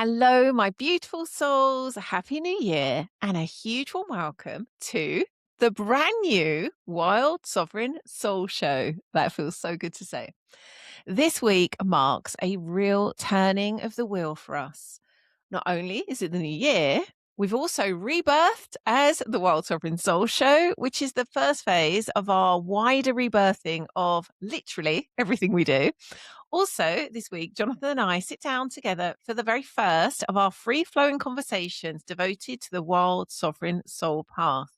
Hello, my beautiful souls. Happy New Year and a huge warm welcome to the brand new Wild Sovereign Soul Show. That feels so good to say. This week marks a real turning of the wheel for us. Not only is it the new year, we've also rebirthed as the Wild Sovereign Soul Show, which is the first phase of our wider rebirthing of literally everything we do. Also, this week, Jonathan and I sit down together for the very first of our free-flowing conversations devoted to the wild sovereign soul path.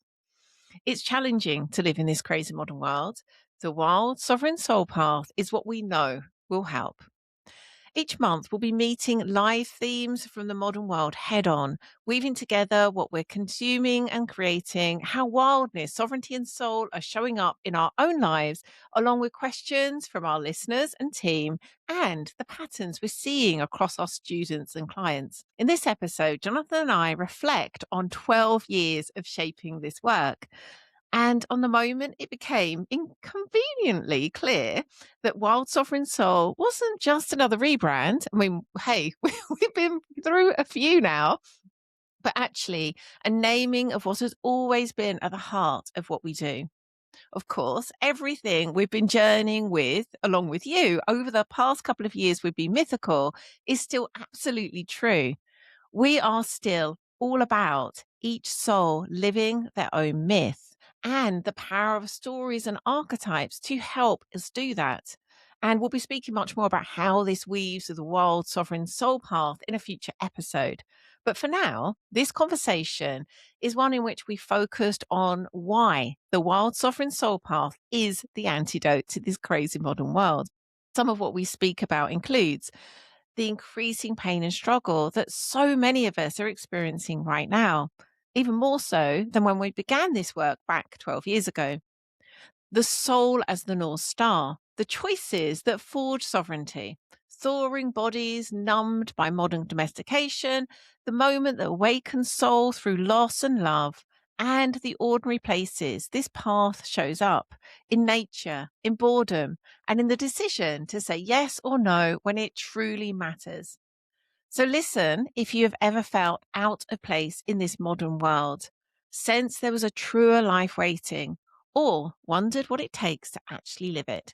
It's challenging to live in this crazy modern world. The wild sovereign soul path is what we know will help. Each month, we'll be meeting live themes from the modern world head on, weaving together what we're consuming and creating, how wildness, sovereignty, and soul are showing up in our own lives, along with questions from our listeners and team, and the patterns we're seeing across our students and clients. In this episode, Jonathan and I reflect on 12 years of shaping this work. And on the moment, it became inconveniently clear that Wild Sovereign Soul wasn't just another rebrand. I mean, hey, we've been through a few now, but actually a naming of what has always been at the heart of what we do. Of course, everything we've been journeying with, along with you, over the past couple of years we've been mythical, is still absolutely true. We are still all about each soul living their own myth and the power of stories and archetypes to help us do that. And we'll be speaking much more about how this weaves with the wild sovereign soul path in a future episode. But for now, this conversation is one in which we focused on why the wild sovereign soul path is the antidote to this crazy modern world. Some of what we speak about includes the increasing pain and struggle that so many of us are experiencing right now, even more so than when we began this work back 12 years ago. The soul as the North Star, the choices that forge sovereignty, thawing bodies numbed by modern domestication, the moment that awakens soul through loss and love, and the ordinary places this path shows up in nature, in boredom, and in the decision to say yes or no when it truly matters. So listen if you have ever felt out of place in this modern world, sensed there was a truer life waiting, or wondered what it takes to actually live it.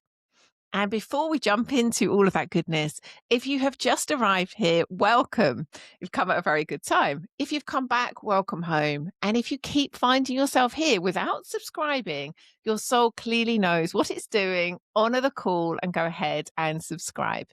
And before we jump into all of that goodness, if you have just arrived here, welcome. You've come at a very good time. If you've come back, welcome home. And if you keep finding yourself here without subscribing, your soul clearly knows what it's doing. Honor the call and go ahead and subscribe.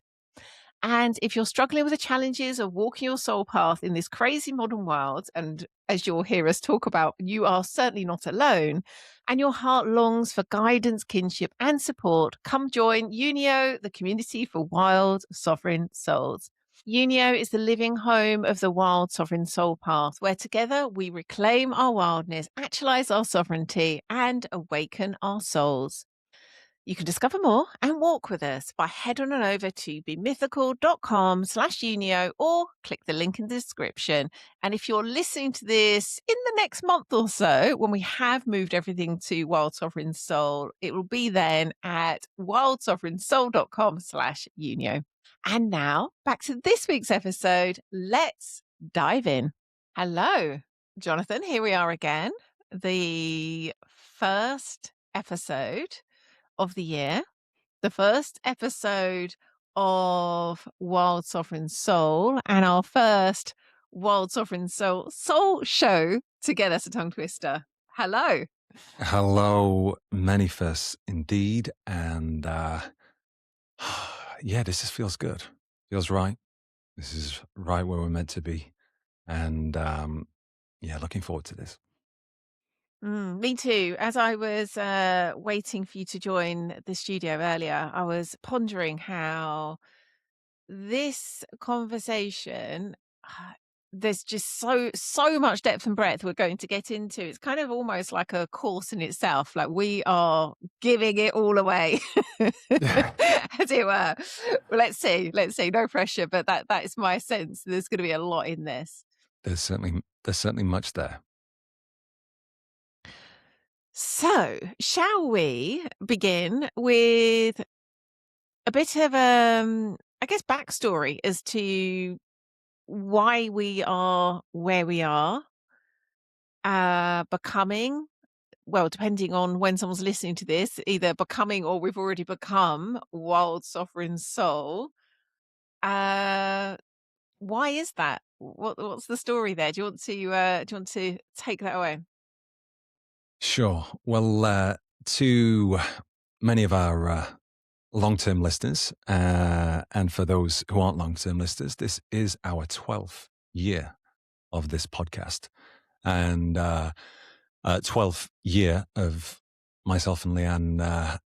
And if you're struggling with the challenges of walking your soul path in this crazy modern world, and as you'll hear us talk about, you are certainly not alone, and your heart longs for guidance, kinship, and support, come join Unio, the community for wild sovereign souls. Unio is the living home of the wild sovereign soul path, where together we reclaim our wildness, actualize our sovereignty, and awaken our souls. You can discover more and walk with us by heading on over to bemythical.com/unio or click the link in the description. And if you're listening to this in the next month or so, when we have moved everything to Wild Sovereign Soul, it will be then at wildsovereignsoul.com/unio. And now back to this week's episode. Let's dive in. Hello, Jonathan. Here we are again. The first episode of the year, the first episode of Wild Sovereign Soul, and our first Wild Sovereign Soul show together. It's a tongue twister. Hello. Hello, many firsts indeed. And yeah, this just feels good. Feels right. This is right where we're meant to be. And yeah, looking forward to this. Me too. As I was waiting for you to join the studio earlier, I was pondering how this conversation, there's just so much depth and breadth we're going to get into. It's kind of almost like a course in itself. Like we are giving it all away, as it were. Well, let's see. No pressure, but that is my sense. There's going to be a lot in this. There's certainly much there. So, shall we begin with a bit of I guess backstory as to why we are where we are, becoming, well, depending on when someone's listening to this, either becoming or we've already become wild sovereign soul. Uh, why is that? What's the story there? Do you want to take that away? Sure. Well, to many of our long term listeners, and for those who aren't long term listeners, this is our 12th year of this podcast. And 12th year of myself and Lian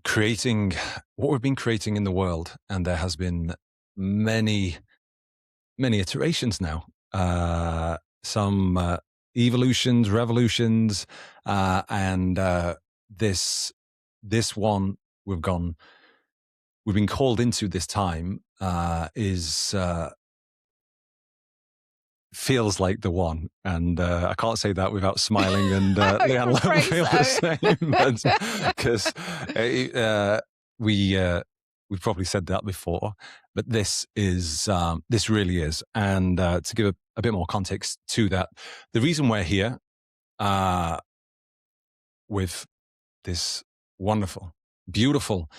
creating what we've been creating in the world. And there has been many, many iterations now. Some evolutions, revolutions, and this one we've gone. We've been called into this time is feels like the one, and I can't say that without smiling, and You Leanne can will phrase feel the same, but because we've probably said that before, but this is this really is, and to give a bit more context to that, the reason we're here with this wonderful, beautiful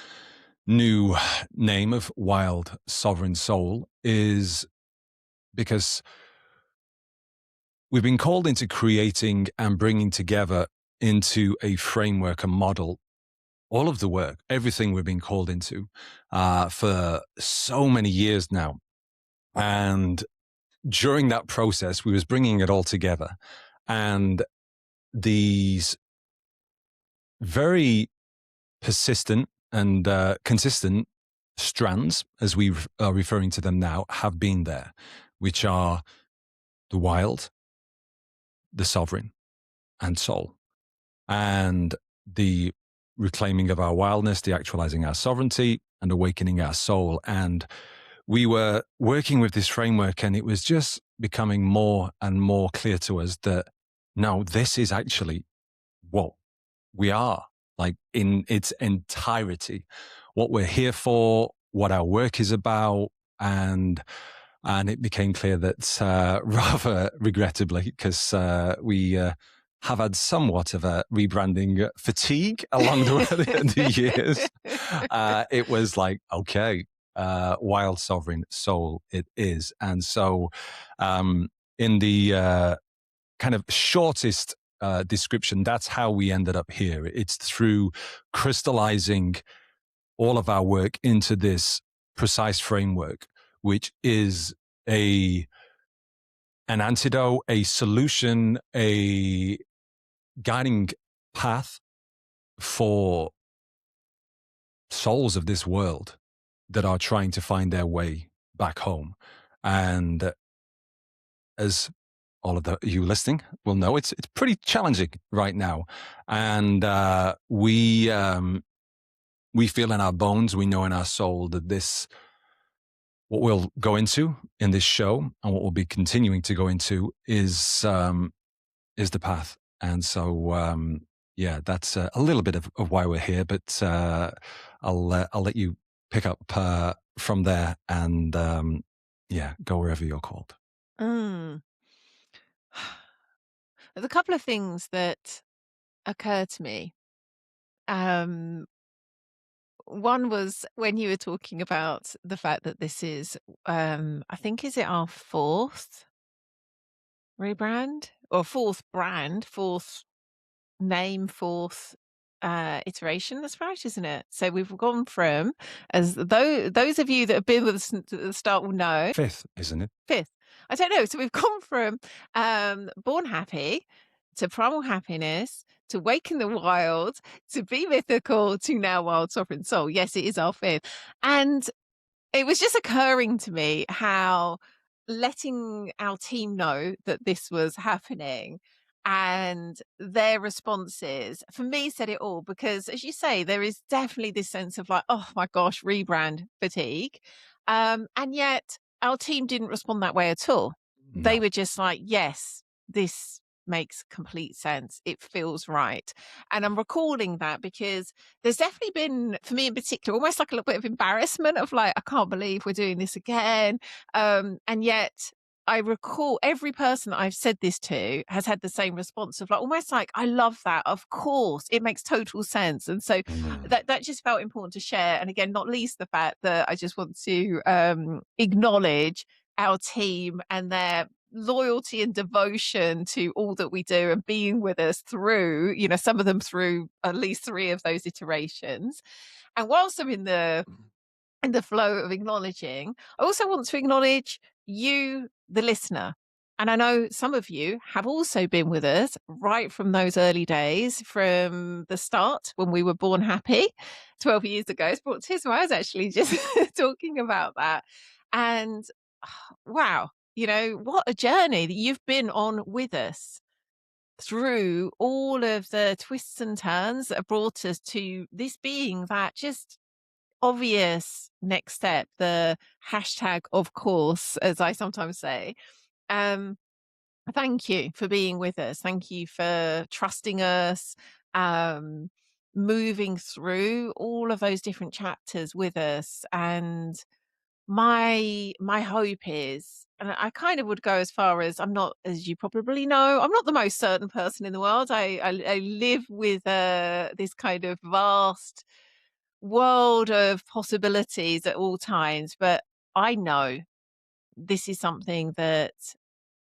new name of Wild Sovereign Soul is because we've been called into creating and bringing together into a framework, a model, all of the work, everything we've been called into for so many years now. And during that process, we was bringing it all together. And these very persistent and consistent strands, as we are referring to them now, have been there, which are the wild, the sovereign, and soul. And the reclaiming of our wildness, the actualizing our sovereignty, and awakening our soul. And we were working with this framework, and it was just becoming more and more clear to us that no, this is actually what we are, like in its entirety, what we're here for, what our work is about. And it became clear that rather regrettably, because we have had somewhat of a rebranding fatigue along the years, it was like, okay, wild sovereign soul it is. And so in the kind of shortest description, that's how we ended up here. It's through crystallizing all of our work into this precise framework, which is an antidote, a solution, a guiding path for souls of this world that are trying to find their way back home. And as all of you listening will know, it's pretty challenging right now. And we feel in our bones, we know in our soul that this, what we'll go into in this show and what we'll be continuing to go into is the path. And so, yeah, that's a little bit of why we're here, but I'll let you pick up from there and yeah, go wherever you're called. Mm. There's a couple of things that occur to me. Um, One was when you were talking about the fact that this is, I think, is it our fourth rebrand or fourth brand, fourth name, fourth iteration? That's right, isn't it? So we've gone from, as though those of you that have been with us at the start will know, Fifth, isn't it? fifth. I don't know. So we've gone from born happy to primal happiness to wake in the wild to be mythical to now wild sovereign soul. Yes, it is our fifth. And it was just occurring to me how letting our team know that this was happening and their responses for me said it all, because as you say, there is definitely this sense of like, oh my gosh, rebrand fatigue. And yet our team didn't respond that way at all. They No. were just like, yes, this makes complete sense. It feels right. And I'm recalling that because there's definitely been, for me in particular, almost like a little bit of embarrassment of like, I can't believe we're doing this again. And yet I recall every person that I've said this to has had the same response of like, almost like, I love that. Of course, it makes total sense. And so Mm. that just felt important to share. And again, not least the fact that I just want to acknowledge our team and their loyalty and devotion to all that we do and being with us through, some of them through at least 3 of those iterations. And whilst I'm in the flow of acknowledging, I also want to acknowledge you, the listener. And I know some of you have also been with us right from those early days, from the start when we were born happy 12 years ago. It's brought tears to my eyes actually just talking about that. And wow, what a journey that you've been on with us through all of the twists and turns that have brought us to this being that just obvious next step, the hashtag of course, as I sometimes say. Um, Thank you for being with us. Thank you for trusting us, um, moving through all of those different chapters with us. And my hope is, and I kind of would go as far as, I'm not, as you probably know, I'm not the most certain person in the world. I live with this kind of vast world of possibilities at all times, but I know this is something that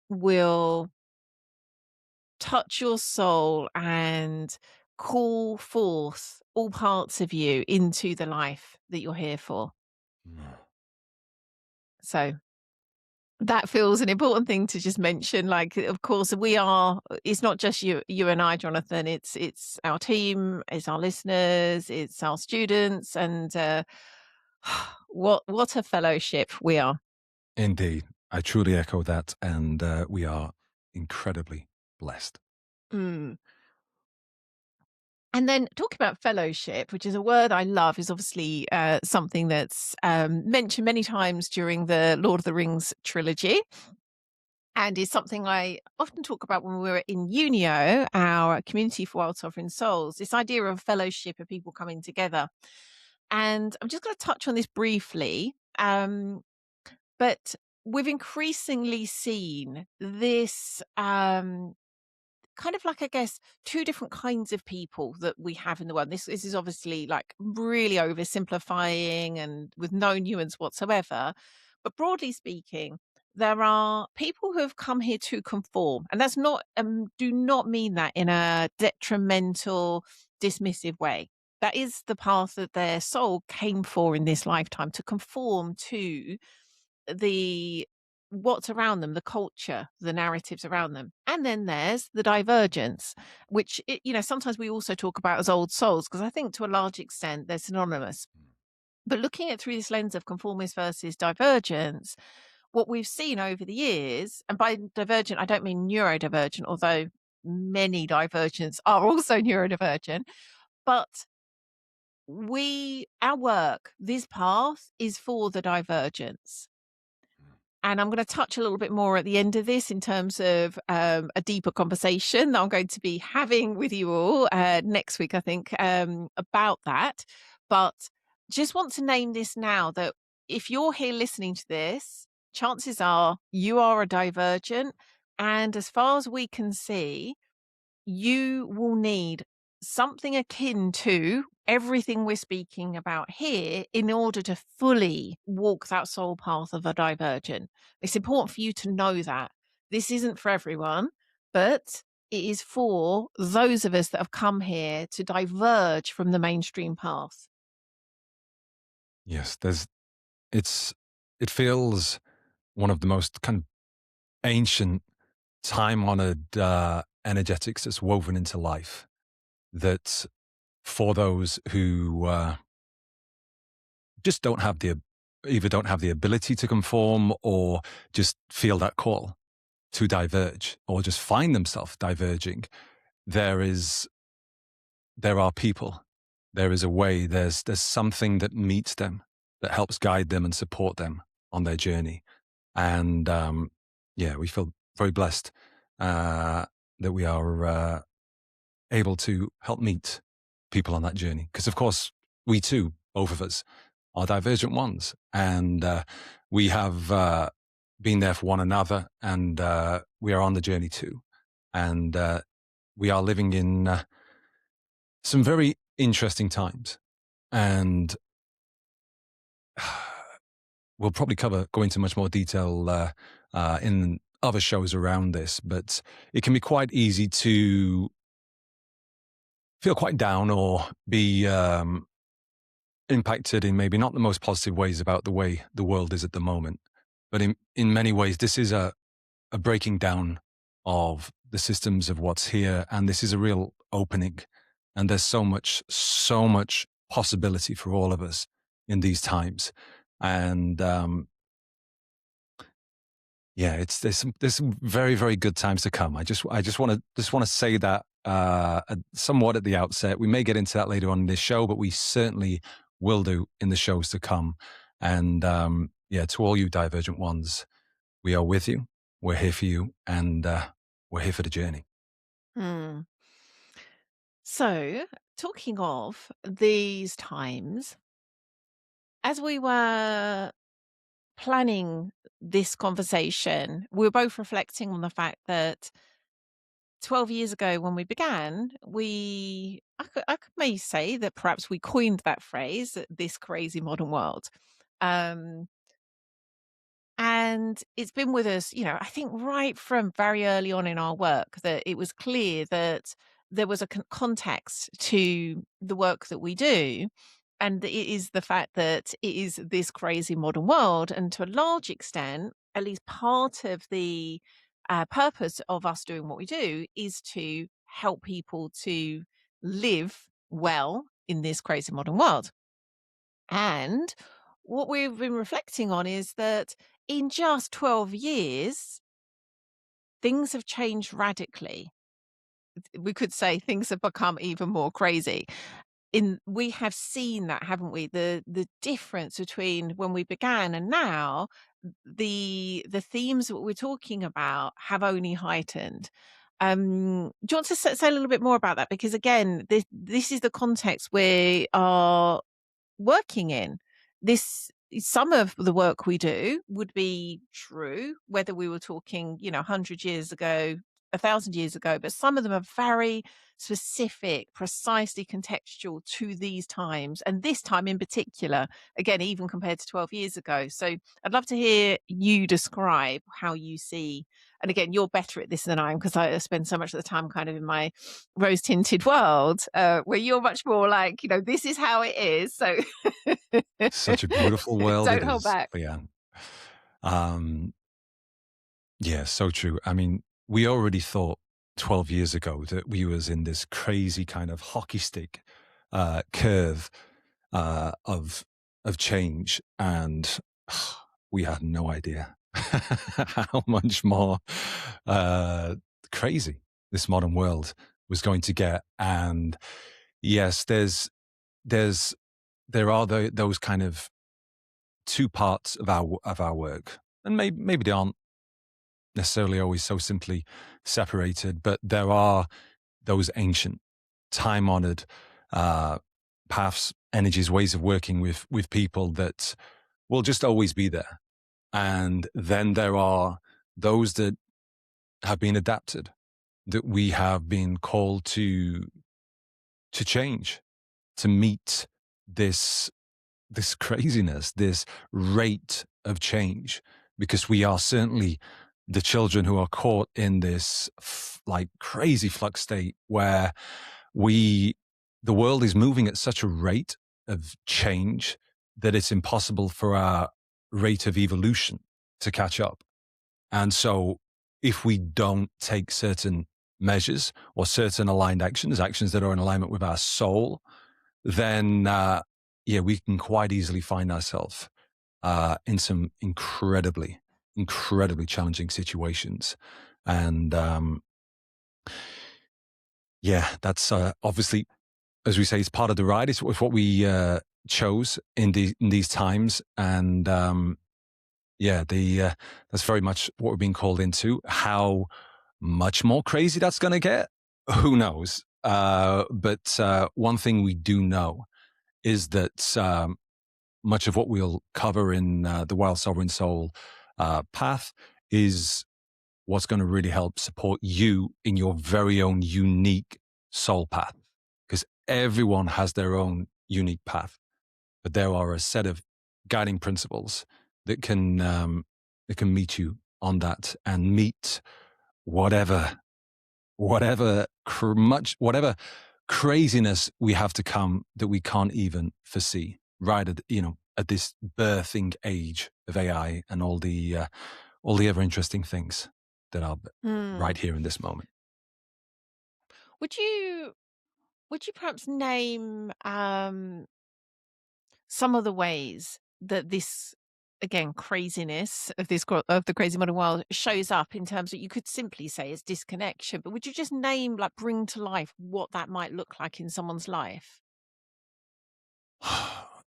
will touch your soul and call forth all parts of you into the life that you're here for. Mm. So that feels an important thing to just mention. Like, of course, it's not just you and I, Jonathan. It's our team, it's our listeners, it's our students, and what a fellowship we are. Indeed. I truly echo that. And we are incredibly blessed. Mm. And then talking about fellowship, which is a word I love, is obviously something that's mentioned many times during the Lord of the Rings trilogy, and is something I often talk about when we were in Unio, our community for wild sovereign souls. This idea of fellowship of people coming together, and I'm just going to touch on this briefly. But we've increasingly seen this kind of like, I guess, 2 different kinds of people that we have in the world. This is obviously like really oversimplifying and with no nuance whatsoever. But broadly speaking, there are people who have come here to conform. And that's not, do not mean that in a detrimental, dismissive way. That is the path that their soul came for in this lifetime, to conform to the what's around them, the culture, the narratives around them. And then there's the divergence, which sometimes we also talk about as old souls, because I think to a large extent they're synonymous. But looking at through this lens of conformist versus divergence, what we've seen over the years, and by divergent I don't mean neurodivergent, although many divergents are also neurodivergent, but our work, this path is for the divergence. And I'm going to touch a little bit more at the end of this in terms of a deeper conversation that I'm going to be having with you all next week, I think, about that. But just want to name this now, that if you're here listening to this, chances are you are a divergent. And as far as we can see, you will need something akin to everything we're speaking about here in order to fully walk that soul path of a divergent. It's important for you to know that this isn't for everyone, but it is for those of us that have come here to diverge from the mainstream path. Yes, it feels one of the most kind of ancient, time-honored energetics that's woven into life. That for those who just either don't have the ability to conform, or just feel that call to diverge, or just find themselves diverging, there are people, there is a way, there's something that meets them, that helps guide them and support them on their journey. And yeah, we feel very blessed that we are able to help meet people on that journey. Because, of course, we too, both of us, are divergent ones. And we have been there for one another, and we are on the journey too. And we are living in some very interesting times. And we'll probably go into much more detail in other shows around this, but it can be quite easy to feel quite down or be impacted in maybe not the most positive ways about the way the world is at the moment. But in many ways, this is a breaking down of the systems of what's here. And this is a real opening. And there's so much possibility for all of us in these times. And yeah, there's some very, very good times to come. I just want to say that somewhat at the outset. We may get into that later on in this show, but we certainly will do in the shows to come. And yeah, to all you divergent ones, we are with you. We're here for you, and we're here for the journey. Hmm. So, talking of these times, as we were planning this conversation, we were both reflecting on the fact that 12 years ago when we began, I could maybe say that perhaps we coined that phrase, this crazy modern world. Um, and it's been with us, I think right from very early on in our work that it was clear that there was a context to the work that we do. And it is the fact that it is this crazy modern world. And to a large extent, at least part of the purpose of us doing what we do is to help people to live well in this crazy modern world. And what we've been reflecting on is that in just 12 years, things have changed radically. We could say things have become even more crazy. We have seen that, haven't we? The difference between when we began and now, the themes that we're talking about have only heightened. Do you want to say a little bit more about that? Because again, this is the context we are working in. This Some of the work we do would be true, whether we were talking, 100 years ago, 1,000 years ago, but some of them are very specific, precisely contextual to these times, and this time in particular, again, even compared to 12 years ago. So I'd love to hear you describe how you see, and again, you're better at this than I am because I spend so much of the time kind of in my rose tinted world, where you're much more like, this is how it is. So Such a beautiful world it don't hold is, back. Leanne. Um, yeah, so true. I mean, we already thought 12 years ago that we was in this crazy kind of hockey stick curve of change, and we had no idea how much more crazy this modern world was going to get. And yes, there are those kind of two parts of our work, and maybe they aren't necessarily always so simply separated, but there are those ancient, time-honored paths, energies, ways of working with people that will just always be there. And then there are those that have been adapted, that we have been called to change, to meet this craziness, this rate of change, because we are certainly the children who are caught in this like crazy flux state where the world is moving at such a rate of change that it's impossible for our rate of evolution to catch up. And so if we don't take certain measures or certain aligned actions that are in alignment with our soul, then yeah, we can quite easily find ourselves in some incredibly challenging situations. And yeah, that's obviously, as we say, it's part of the ride. It's what we chose in these times. And yeah, that's very much what we're being called into. How much more crazy that's going to get, who knows? But one thing we do know is that much of what we'll cover in the Wild Sovereign Soul path is what's going to really help support you in your very own unique soul path. Because everyone has their own unique path, but there are a set of guiding principles that can meet you on that and meet whatever craziness we have to come that we can't even foresee right at this birthing age of AI and all the ever interesting things that are right here in this moment. Would you perhaps name some of the ways that this, again, craziness of of the crazy modern world shows up in terms that you could simply say is disconnection, but would you just name, like, bring to life what that might look like in someone's life?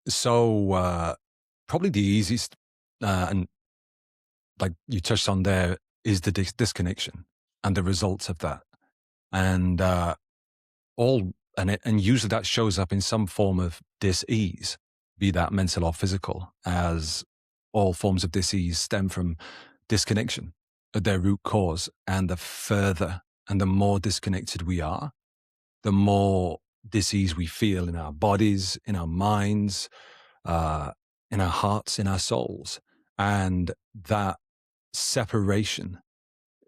So probably the easiest and like you touched on there is the disconnection and the results of that, and and usually that shows up in some form of dis-ease, be that mental or physical, as all forms of dis-ease stem from disconnection at their root cause. And the further and the more disconnected we are, the more dis-ease we feel in our bodies, in our minds, in our hearts, in our souls. And that separation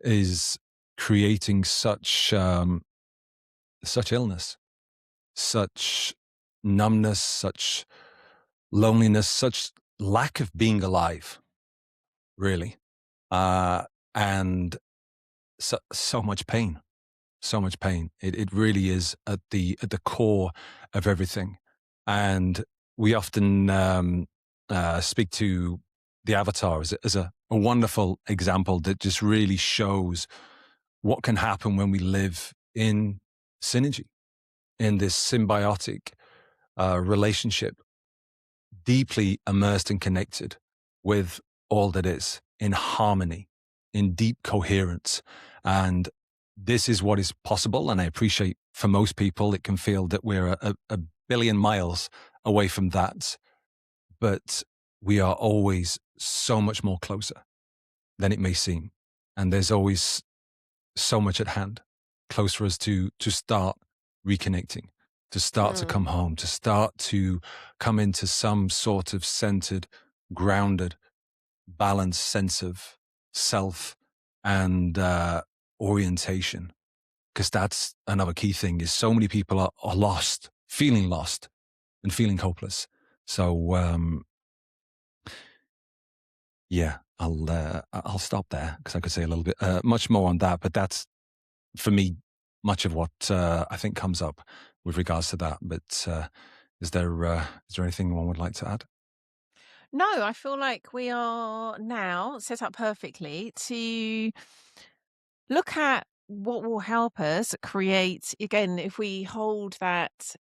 is creating such illness, such numbness, such loneliness, such lack of being alive, really, and so much pain, so much pain. It really is at the core of everything, and we often speak to the avatar as a wonderful example that just really shows what can happen when we live in synergy, in this symbiotic relationship, deeply immersed and connected with all that is, in harmony, in deep coherence. And this is what is possible. And I appreciate for most people, it can feel that we're a billion miles away from that. But we are always so much more closer than it may seem. And there's always so much at hand, close for us to start reconnecting, to start to come home, to start to come into some sort of centered, grounded, balanced sense of self and orientation. Because that's another key thing, is so many people are lost and feeling hopeless. So yeah, I'll stop there because I could say a little bit much more on that, but that's, for me, much of what I think comes up with regards to that. But is there anything one would like to add? No, I feel like we are now set up perfectly to look at what will help us create, again, if we hold that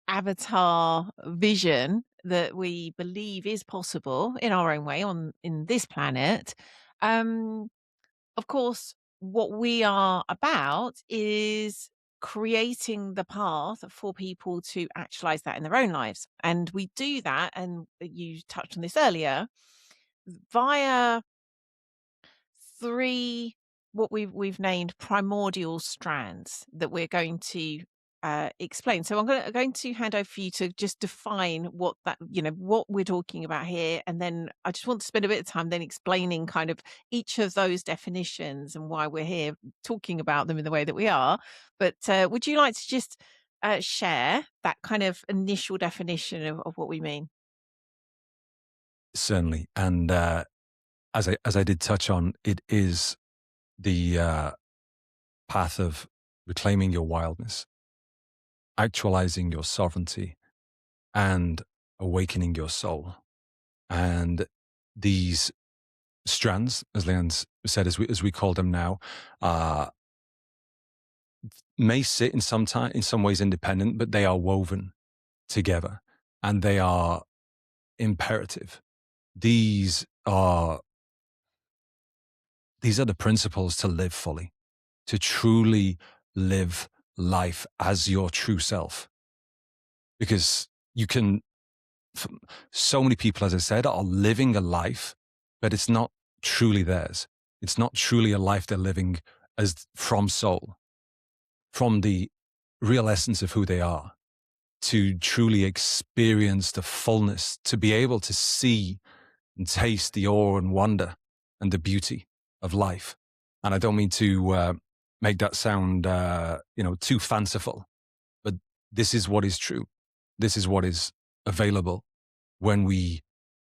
avatar vision that we believe is possible in our own way on in this planet. um of course, what we are about is creating the path for people to actualize that in their own lives, and we do that, and you touched on this earlier, via three, what we've named primordial strands that we're going to explain. So I'm going to hand over for you to just define what that, what we're talking about here, and then I just want to spend a bit of time then explaining kind of each of those definitions and why we're here talking about them in the way that we are. But would you like to just share that kind of initial definition of what we mean? Certainly. And as I did touch on, it is the path of reclaiming your wildness, actualizing your sovereignty, and awakening your soul. And these strands, as Lian's said, as we call them now, may sit in some ways independent, but they are woven together, and they are imperative. These are the principles to live fully, to truly live life as your true self. Because you can, so many people, as I said, are living a life, but it's not truly theirs. It's not truly a life they're living as from soul, from the real essence of who they are, to truly experience the fullness, to be able to see and taste the awe and wonder and the beauty of life. And I don't mean to make that sound, too fanciful, but this is what is true. This is what is available when we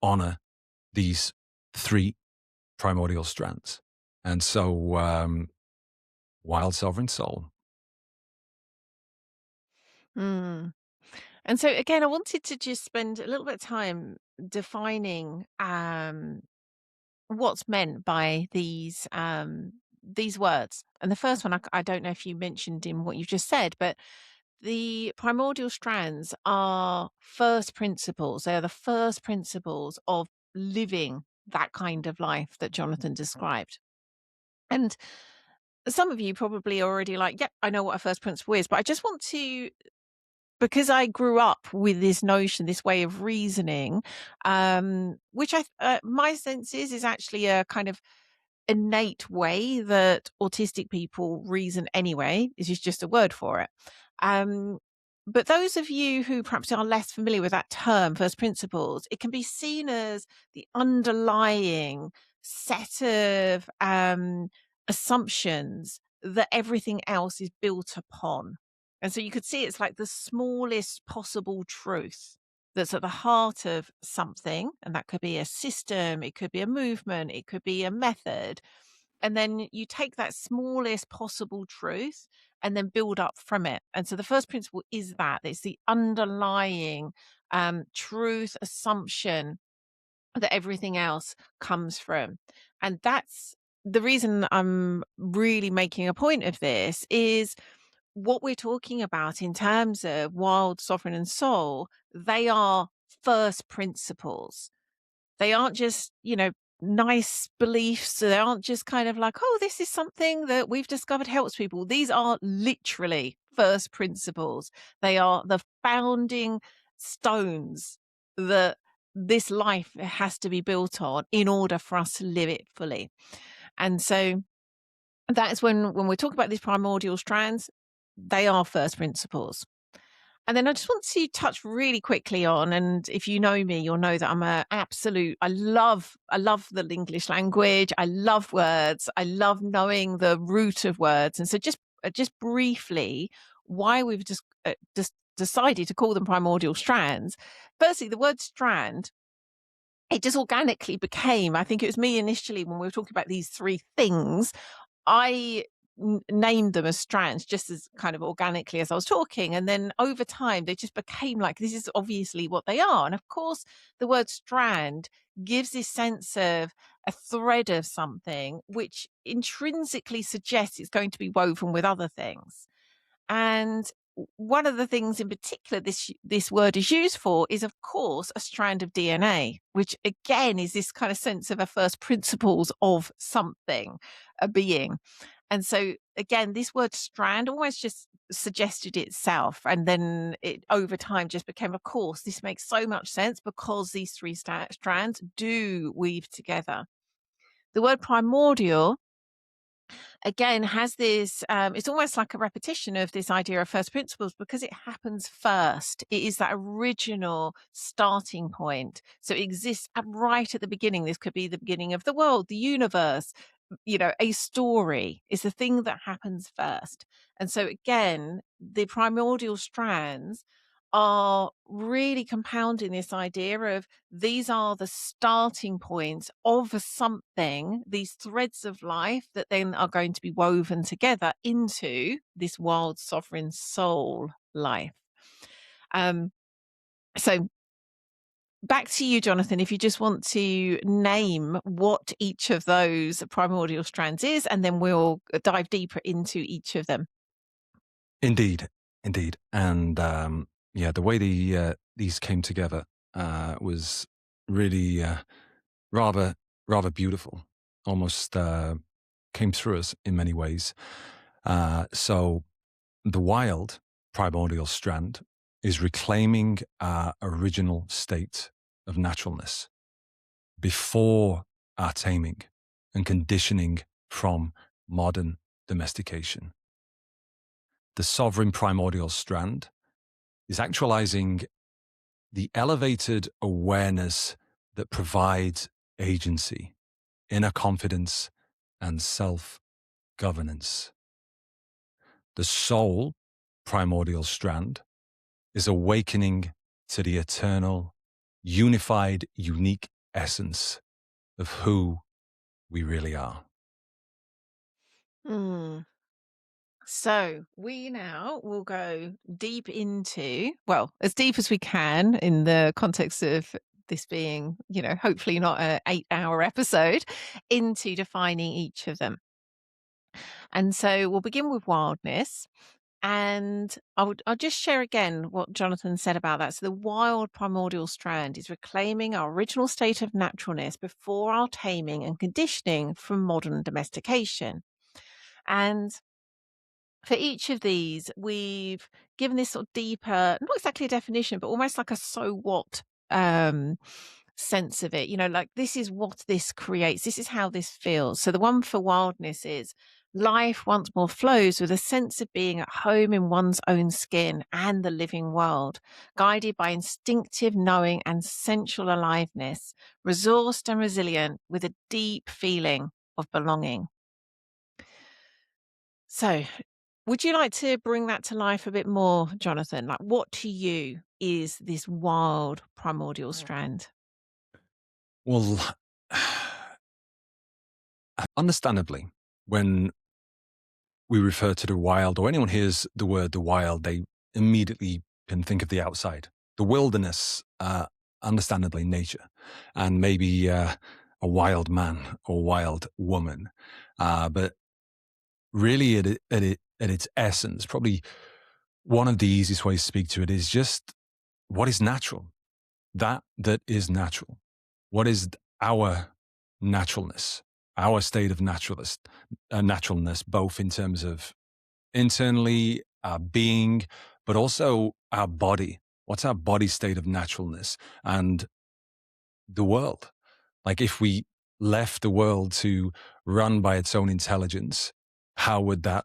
honor these three primordial strands. And so, wild sovereign soul. Mm. And so again, I wanted to just spend a little bit of time defining what's meant by these words. And the first one, I don't know if you mentioned in what you've just said, but the primordial strands are first principles. They are the first principles of living that kind of life that Jonathan described. And some of you probably already like, yep, I know what a first principle is, but I just want to, because I grew up with this notion, this way of reasoning, which my sense is actually a kind of innate way that autistic people reason anyway. This is just a word for it. Um, but those of you who perhaps are less familiar with that term, first principles, it can be seen as the underlying set of assumptions that everything else is built upon. And so you could see it's like the smallest possible truth that's at the heart of something. And that could be a system, it could be a movement, it could be a method. And then you take that smallest possible truth and then build up from it. And so the first principle is that it's the underlying truth assumption that everything else comes from. And that's the reason I'm really making a point of this is what we're talking about in terms of wild, sovereign, and soul, they are first principles. They aren't just, nice beliefs. They aren't just kind of like, oh, this is something that we've discovered helps people. These are literally first principles. They are the founding stones that this life has to be built on in order for us to live it fully. And so that is when we're talking about these primordial strands, they are first principles. And then I just want to touch really quickly on, and if you know me, you'll know that I'm a absolute, I love the English language. I love words. I love knowing the root of words. And so just briefly, why we've just decided to call them primordial strands. Firstly, the word strand, it just organically became, I think it was me initially when we were talking about these three things, I named them as strands just as kind of organically as I was talking. And then over time, they just became like, this is obviously what they are. And of course, the word strand gives this sense of a thread of something, which intrinsically suggests it's going to be woven with other things. And one of the things in particular this word is used for is, of course, a strand of DNA, which again is this kind of sense of a first principles of something, a being. And so again, this word strand almost just suggested itself. And then it over time just became, of course, this makes so much sense because these three strands do weave together. The word primordial again has this it's almost like a repetition of this idea of first principles because it happens first. It is that original starting point, so it exists right at the beginning. This could be the beginning of the world, the universe, a story is the thing that happens first. And so again, the primordial strands are really compounding this idea of these are the starting points of something, these threads of life that then are going to be woven together into this wild sovereign soul life. So back to you, Jonathan, if you just want to name what each of those primordial strands is, and then we'll dive deeper into each of them. Indeed. And the way these came together was really rather beautiful. Almost came through us in many ways. So the wild primordial strand is reclaiming our original state of naturalness before our taming and conditioning from modern domestication. The sovereign primordial strand is actualizing the elevated awareness that provides agency, inner confidence, and self-governance. The soul primordial strand is awakening to the eternal, unified, unique essence of who we really are. Mm. So we now will go deep into, well, as deep as we can in the context of this being, hopefully not an 8-hour episode, into defining each of them. And so we'll begin with wildness. And I'll just share again what Jonathan said about that. So the wild primordial strand is reclaiming our original state of naturalness before our taming and conditioning from modern domestication. And for each of these, we've given this sort of deeper, not exactly a definition, but almost like a so what sense of it. Like this is what this creates. This is how this feels. So the one for wildness is life once more flows with a sense of being at home in one's own skin and the living world, guided by instinctive knowing and sensual aliveness, resourced and resilient with a deep feeling of belonging. So, would you like to bring that to life a bit more, Jonathan? Like, what to you is this wild primordial strand? Well, understandably, when we refer to the wild, or anyone hears the word the wild, they immediately can think of the outside, the wilderness, understandably nature, and maybe a wild man or wild woman. But really, at its essence, probably one of the easiest ways to speak to it is just what is natural, that is natural. What is our naturalness, our state of naturalness, both in terms of internally our being, but also our body. What's our body state of naturalness and the world? Like if we left the world to run by its own intelligence, how would that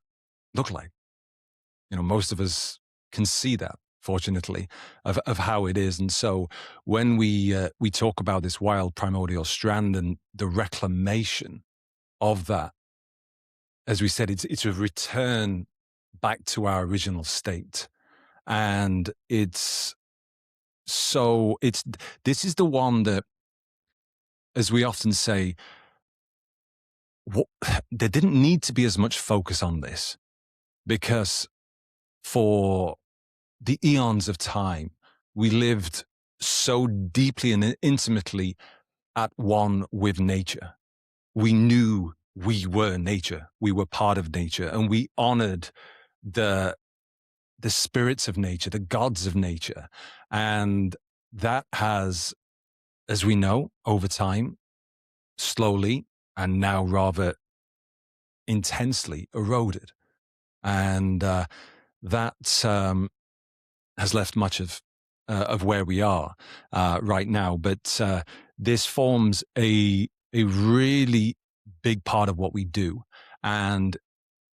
look like? Most of us can see that, fortunately, of how it is. And so when we talk about this wild primordial strand and the reclamation of that, as we said, it's a return back to our original state. And this is the one that, as we often say, there didn't need to be as much focus on this, because for the eons of time, we lived so deeply and intimately at one with nature. We knew we were nature. We were part of nature, and we honored the spirits of nature, the gods of nature. And that has, as we know, over time, slowly and now rather intensely eroded. And that has left much of where we are right now. But this forms a really big part of what we do. And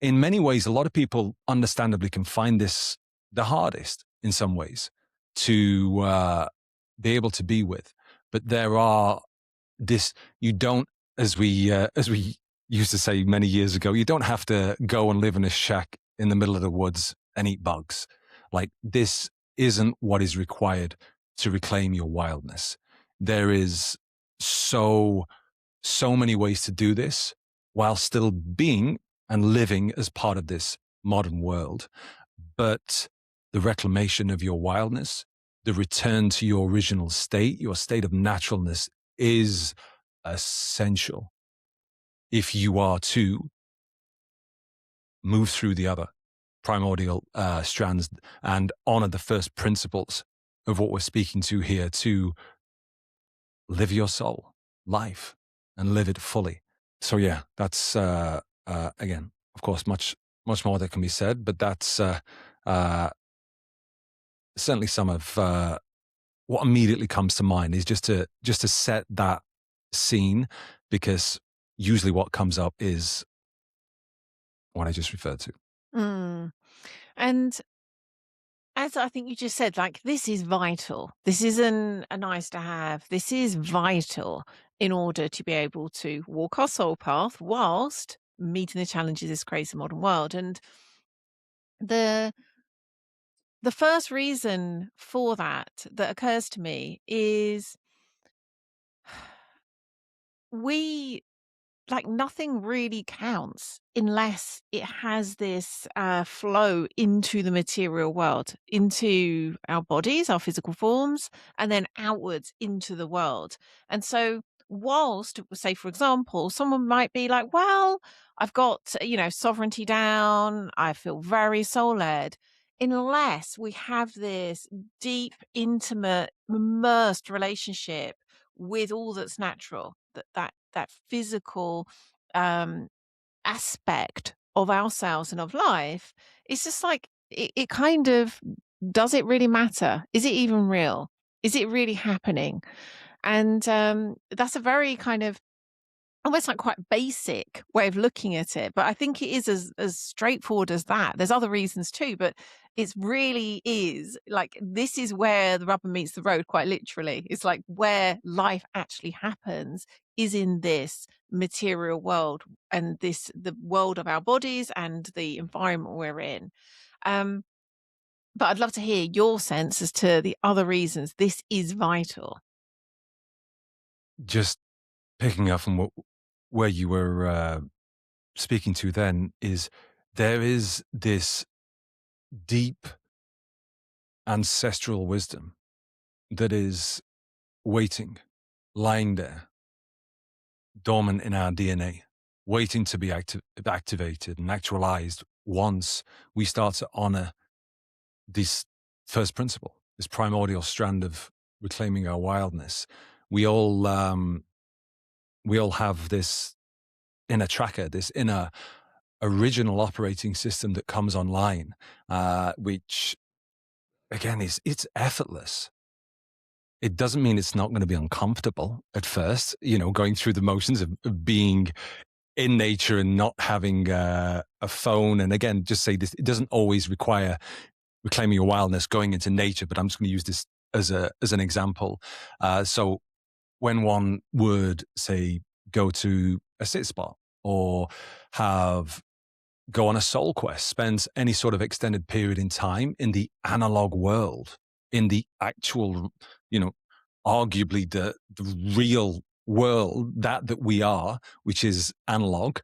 in many ways, a lot of people understandably can find this the hardest in some ways to be able to be with. But there are you don't, as we used to say many years ago, you don't have to go and live in a shack in the middle of the woods and eat bugs. Like, this isn't what is required to reclaim your wildness. There is so many ways to do this while still being and living as part of this modern world. But the reclamation of your wildness, the return to your original state, your state of naturalness, is essential if you are to move through the other primordial strands and honor the first principles of what we're speaking to here, to live your soul life and live it fully. So yeah, that's again, of course, much much more that can be said, but that's uh, certainly some of what immediately comes to mind is just to set that scene, because usually what comes up is what I just referred to. Mm. And as I think you just said, like, this is vital. This isn't a nice to have. This is vital in order to be able to walk our soul path whilst meeting the challenges of this crazy modern world. And the the first reason for that occurs to me is we like nothing really counts unless it has this flow into the material world, into our bodies, our physical forms, and then outwards into the world. And so, whilst, say, for example, someone might be like, well, I've got, sovereignty down, I feel very soul led. Unless we have this deep, intimate, immersed relationship with all that's natural, that physical um, aspect of ourselves and of life, it's just like it kind of does it really matter? Is it even real? Is it really happening? And that's a very kind of almost like quite basic way of looking at it, but I think it is as straightforward as that. There's other reasons too, but it's really is like this is where the rubber meets the road, quite literally. It's like where life actually happens is in this material world and the world of our bodies and the environment we're in. Um, but I'd love to hear your sense as to the other reasons this is vital. Just picking up from where you were speaking to then is there is this deep ancestral wisdom that is waiting, lying there, dormant in our DNA, waiting to be activated and actualized once we start to honor this first principle, this primordial strand of reclaiming our wildness. We all have this inner tracker, this inner original operating system that comes online, which again it's effortless. It doesn't mean it's not going to be uncomfortable at first, going through the motions of being in nature and not having a phone. And again, just say this, it doesn't always require reclaiming your wildness going into nature, but I'm just going to use this as an example. So when one would say go to a sit spot or go on a soul quest, spend any sort of extended period in time in the analog world, in the actual, arguably the real world that we are, which is analog,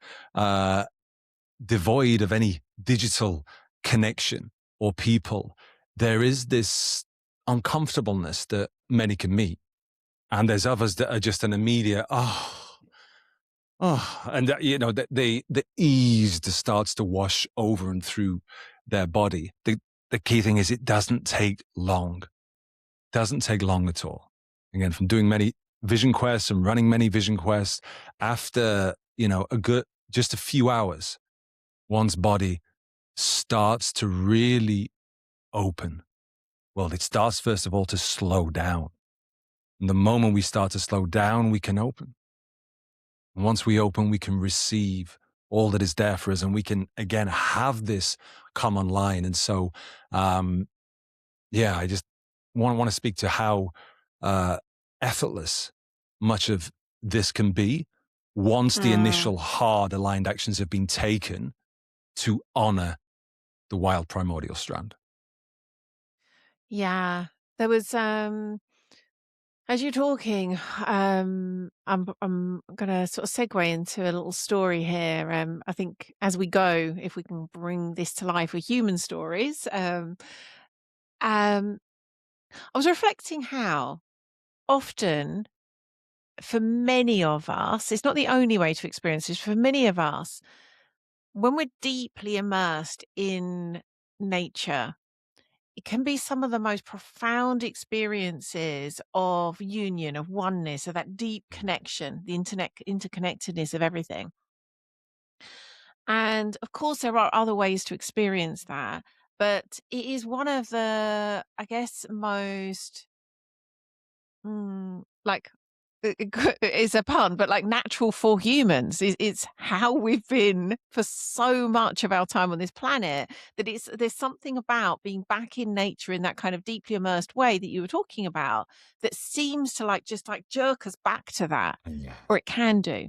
devoid of any digital connection or people, there is this uncomfortableness that many can meet. And there's others that are just an immediate, and the ease that starts to wash over and through their body. The key thing is it doesn't take long. Doesn't take long at all. Again, from doing many vision quests and running many vision quests, after just a few hours, one's body starts to really open. Well, it starts first of all to slow down. And the moment we start to slow down, we can open. And once we open, we can receive all that is there for us, and we can again have this come online. And so, I just want to speak to how effortless much of this can be once the Mm. initial hard aligned actions have been taken to honor the wild primordial strand. Yeah, there was as you're talking, I'm gonna sort of segue into a little story here. I think as we go, if we can bring this to life with human stories, um, I was reflecting how often, for many of us, it's not the only way to experience this. For many of us, when we're deeply immersed in nature, it can be some of the most profound experiences of union, of oneness, of that deep connection, the internet interconnectedness of everything. And of course, there are other ways to experience that, but it is one of the, I guess, most like it's a pun, but like natural for humans. It's how we've been for so much of our time on this planet that there's something about being back in nature in that kind of deeply immersed way that you were talking about that seems to like just like jerk us back to that, Yeah. or it can do.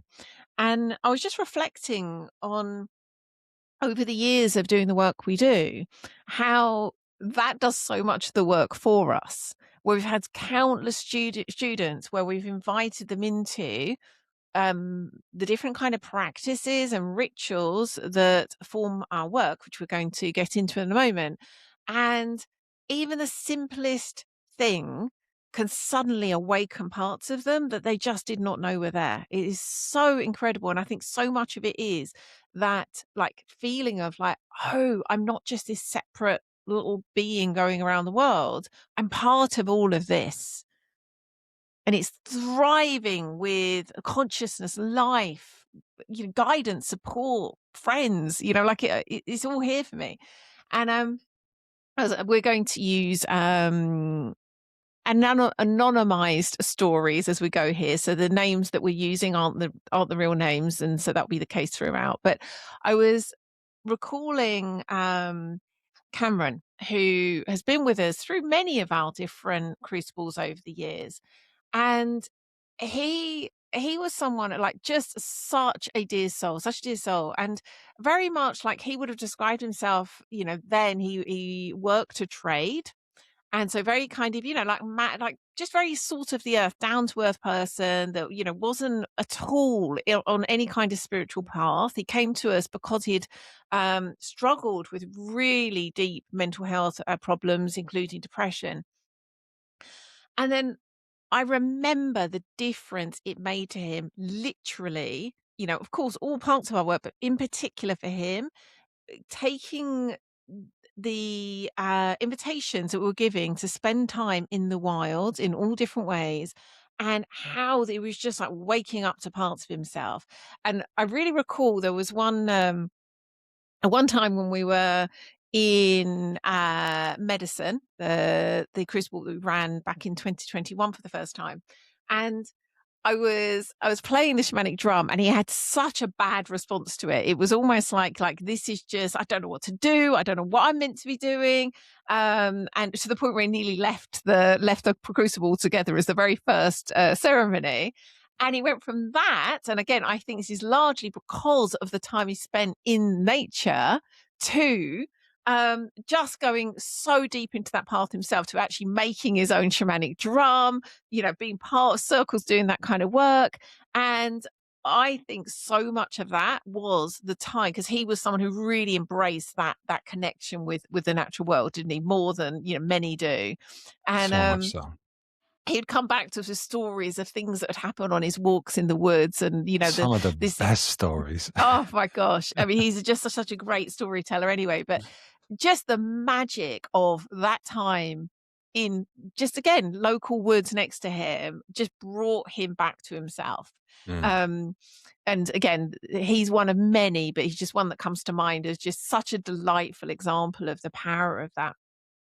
And I was just reflecting on over the years of doing the work we do, how that does so much of the work for us. Where we've had countless students where we've invited them into the different kind of practices and rituals that form our work, which we're going to get into in a moment. And even the simplest thing can suddenly awaken parts of them that they just did not know were there. It is so incredible. And I think so much of it is that like feeling of like, oh, I'm not just this separate little being going around the world. I'm part of all of this, and it's thriving with consciousness, life, guidance, support, friends, like it's all here for me. And we're going to use anonymized stories as we go here, so the names that we're using aren't the real names, and so that'll be the case throughout. But I was recalling Cameron, who has been with us through many of our different crucibles over the years, and he was someone like just such a dear soul, and very much like he would have described himself, then he worked a trade. And so very kind of, like like just very sort of the earth, down to earth person that, wasn't at all on any kind of spiritual path. He came to us because he'd struggled with really deep mental health problems, including depression. And then I remember the difference it made to him, literally, of course, all parts of our work, but in particular for him, taking the invitations that we were giving to spend time in the wild in all different ways, and how it was just like waking up to parts of himself. And I really recall there was one time when we were in medicine, the crucible that we ran back in 2021 for the first time, and I was playing the shamanic drum, and he had such a bad response to it. It was almost like this is just, I don't know what to do. I don't know what I'm meant to be doing. And to the point where he nearly left the crucible together as the very first ceremony. And he went from that, and again, I think this is largely because of the time he spent in nature, to just going so deep into that path himself, to actually making his own shamanic drum, being part of circles, doing that kind of work. And I think so much of that was the time, because he was someone who really embraced that connection with the natural world, didn't he? More than many do. And So much so. he'd come back to us with stories of things that had happened on his walks in the woods, and Some of the this. best stories. Oh my gosh. I mean, he's just such a great storyteller anyway, but just the magic of that time in just, again, local woods next to him just brought him back to himself. Mm. And again, he's one of many, but he's just one that comes to mind as just such a delightful example of the power of that.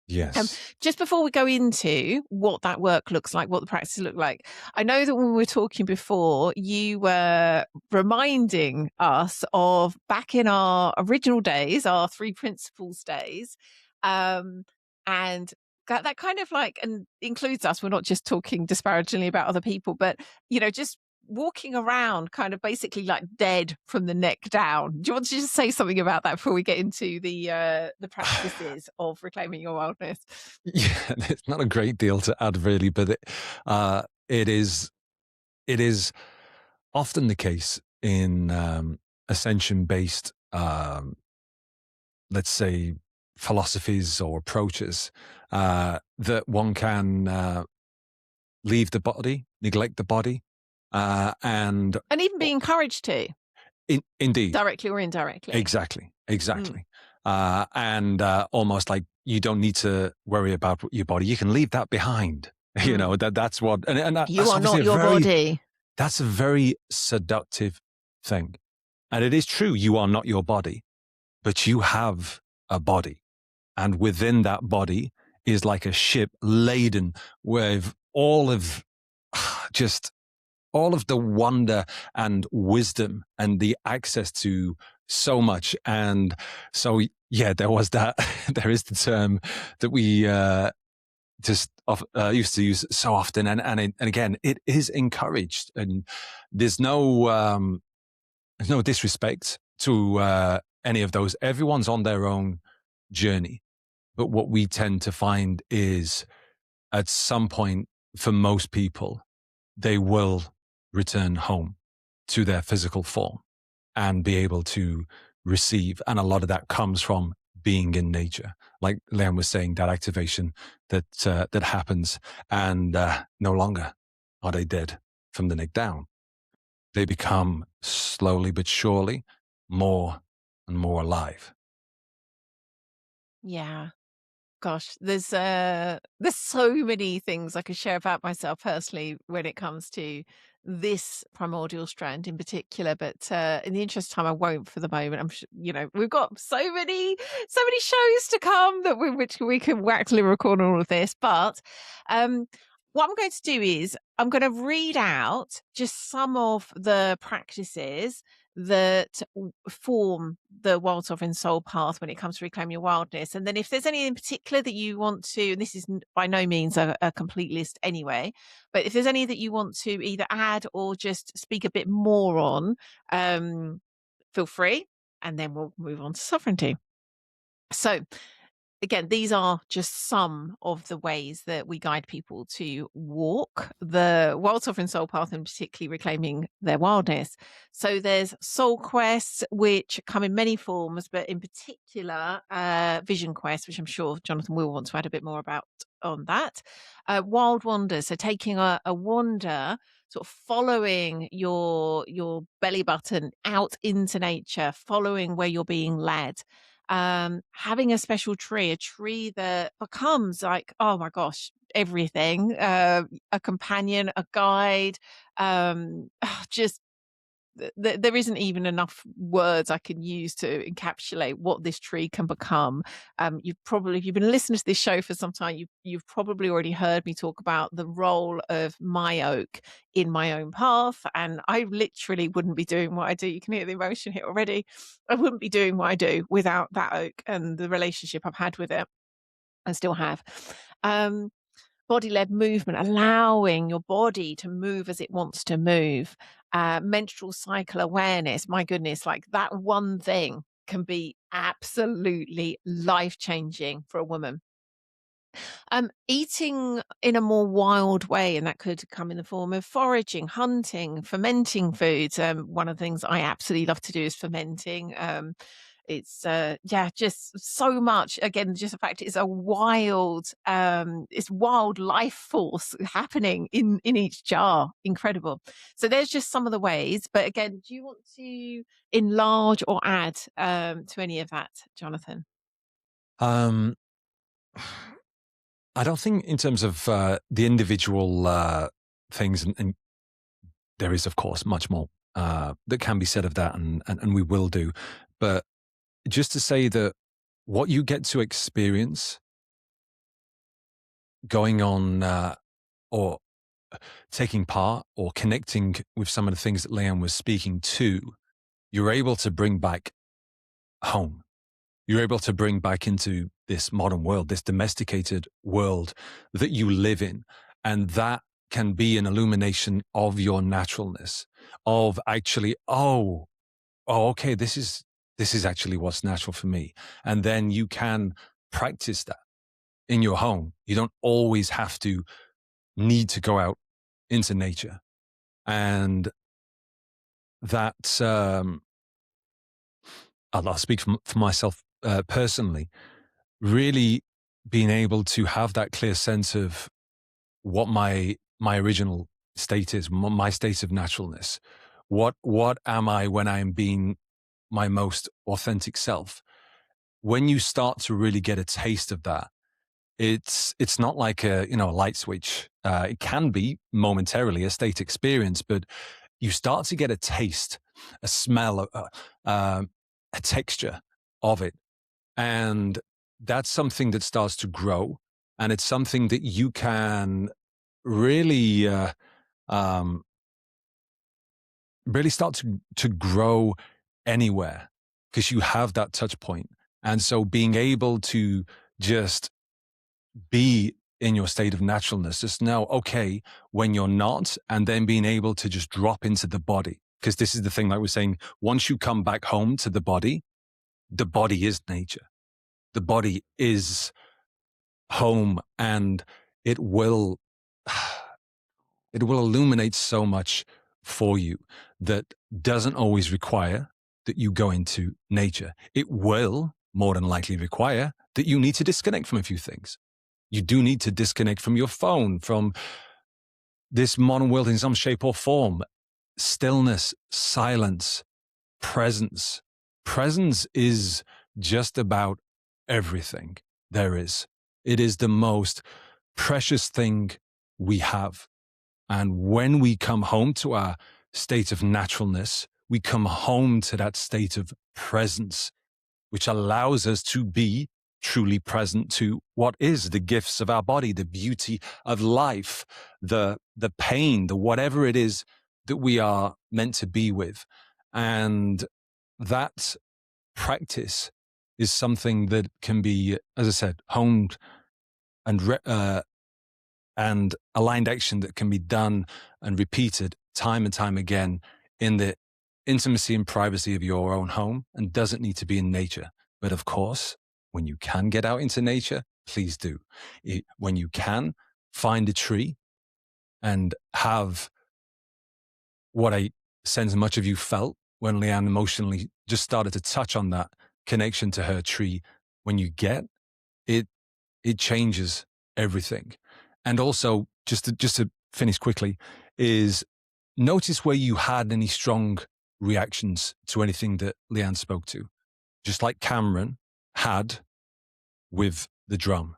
Yes. Just before we go into what that work looks like, what the practice look like, I know that when we were talking before, you were reminding us of back in our original days, our three principles days, and that kind of like, and includes us. We're not just talking disparagingly about other people, but just walking around kind of basically like dead from the neck down. Do you want to just say something about that before we get into the practices of reclaiming your wildness? Yeah, it's not a great deal to add really, but it is often the case in ascension-based, let's say, philosophies or approaches, that one can leave the body, neglect the body, and even be encouraged to, indeed, directly or indirectly. exactly. And almost like you don't need to worry about your body; you can leave that behind. That's what, and You that's are not obviously your body. that's a very seductive thing. And it is true, you are not your body, but you have a body. And within that body is like a ship laden with all of just all of the wonder and wisdom and the access to so much. And so, yeah, there was that. There is the term that we just used to use so often. And again, it is encouraged. And there's no disrespect to any of those. Everyone's on their own journey. But what we tend to find is at some point, for most people, they will return home to their physical form and be able to receive. And a lot of that comes from being in nature. Like Lian was saying, that activation that happens, and no longer are they dead from the neck down. They become slowly but surely more and more alive. Yeah. Gosh, there's so many things I could share about myself personally when it comes to this primordial strand in particular, but in the interest of time, I won't for the moment. We've got so many shows to come that which we can actually record on all of this. But what I'm going to do is I'm going to read out just some of the practices that form the wild sovereign soul path when it comes to reclaim your wildness. And then if there's any in particular that you want to, and this is by no means a complete list anyway, but if there's any that you want to either add or just speak a bit more on, feel free, and then we'll move on to sovereignty. So again, these are just some of the ways that we guide people to walk the wild sovereign soul path, and particularly reclaiming their wildness. So there's soul quests, which come in many forms, but in particular, vision quests, which I'm sure Jonathan will want to add a bit more about on that. Wild wanders, so taking a wander, sort of following your belly button out into nature, following where you're being led. Having a special tree, a tree that becomes like, oh my gosh, everything, a companion, a guide, just there isn't even enough words I can use to encapsulate what this tree can become. If you've been listening to this show for some time, you've probably already heard me talk about the role of my oak in my own path. And I literally wouldn't be doing what I do. You can hear the emotion here already. I wouldn't be doing what I do without that oak and the relationship I've had with it and still have. Body-led movement, allowing your body to move as it wants to move. Menstrual cycle awareness, my goodness, like that one thing can be absolutely life-changing for a woman. Eating in a more wild way, and that could come in the form of foraging, hunting, fermenting foods. One of the things I absolutely love to do is fermenting. It's just so much. Again, just the fact it's wild life force happening in each jar. Incredible. So there's just some of the ways. But again, do you want to enlarge or add to any of that, Jonathan? I don't think in terms of the individual things, and there is, of course, much more that can be said of that, and we will do. But just to say that what you get to experience going on or taking part or connecting with some of the things that Lian was speaking to, you're able to bring back home. You're able to bring back into this modern world, this domesticated world that you live in. And that can be an illumination of your naturalness, of actually, okay, this is actually what's natural for me. And then you can practice that in your home. You don't always have to need to go out into nature. And that, I'll speak for myself personally, really being able to have that clear sense of what my original state is, my state of naturalness. What am I when I'm being my most authentic self? When you start to really get a taste of that, it's not like a light switch. It can be momentarily a state experience, but you start to get a taste a smell, a texture of it. And that's something that starts to grow. And it's something that you can really, really start to grow anywhere, because you have that touch point. And so being able to just be in your state of naturalness, just know, okay, when you're not, and then being able to just drop into the body. Because this is the thing, like we're saying, once you come back home to the body is nature. The body is home, and it will illuminate so much for you that doesn't always require that you go into nature. It will more than likely require that you need to disconnect from a few things. You do need to disconnect from your phone, from this modern world in some shape or form. Stillness, silence, presence. Presence is just about everything there is. It is the most precious thing we have. And when we come home to our state of naturalness, we come home to that state of presence, which allows us to be truly present to what is the gifts of our body, the beauty of life, the pain, the whatever it is that we are meant to be with. And that practice is something that can be, as I said, honed and aligned action that can be done and repeated time and time again in the intimacy and privacy of your own home, and doesn't need to be in nature. But of course, when you can get out into nature, please do. When you can, find a tree and have what I sense much of you felt when Lian emotionally just started to touch on that connection to her tree. When you get it, it changes everything. And also, just to finish quickly, is notice where you had any strong reactions to anything that Lian spoke to, just like Cameron had with the drum.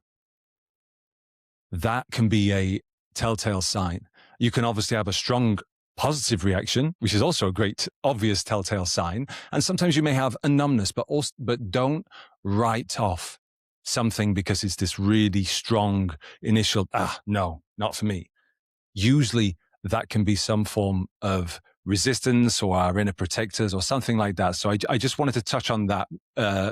That can be a telltale sign. You can obviously have a strong positive reaction, which is also a great obvious telltale sign. And sometimes you may have a numbness, but don't write off something because it's this really strong initial, no, not for me. Usually that can be some form of resistance or our inner protectors or something like that. So I just wanted to touch on that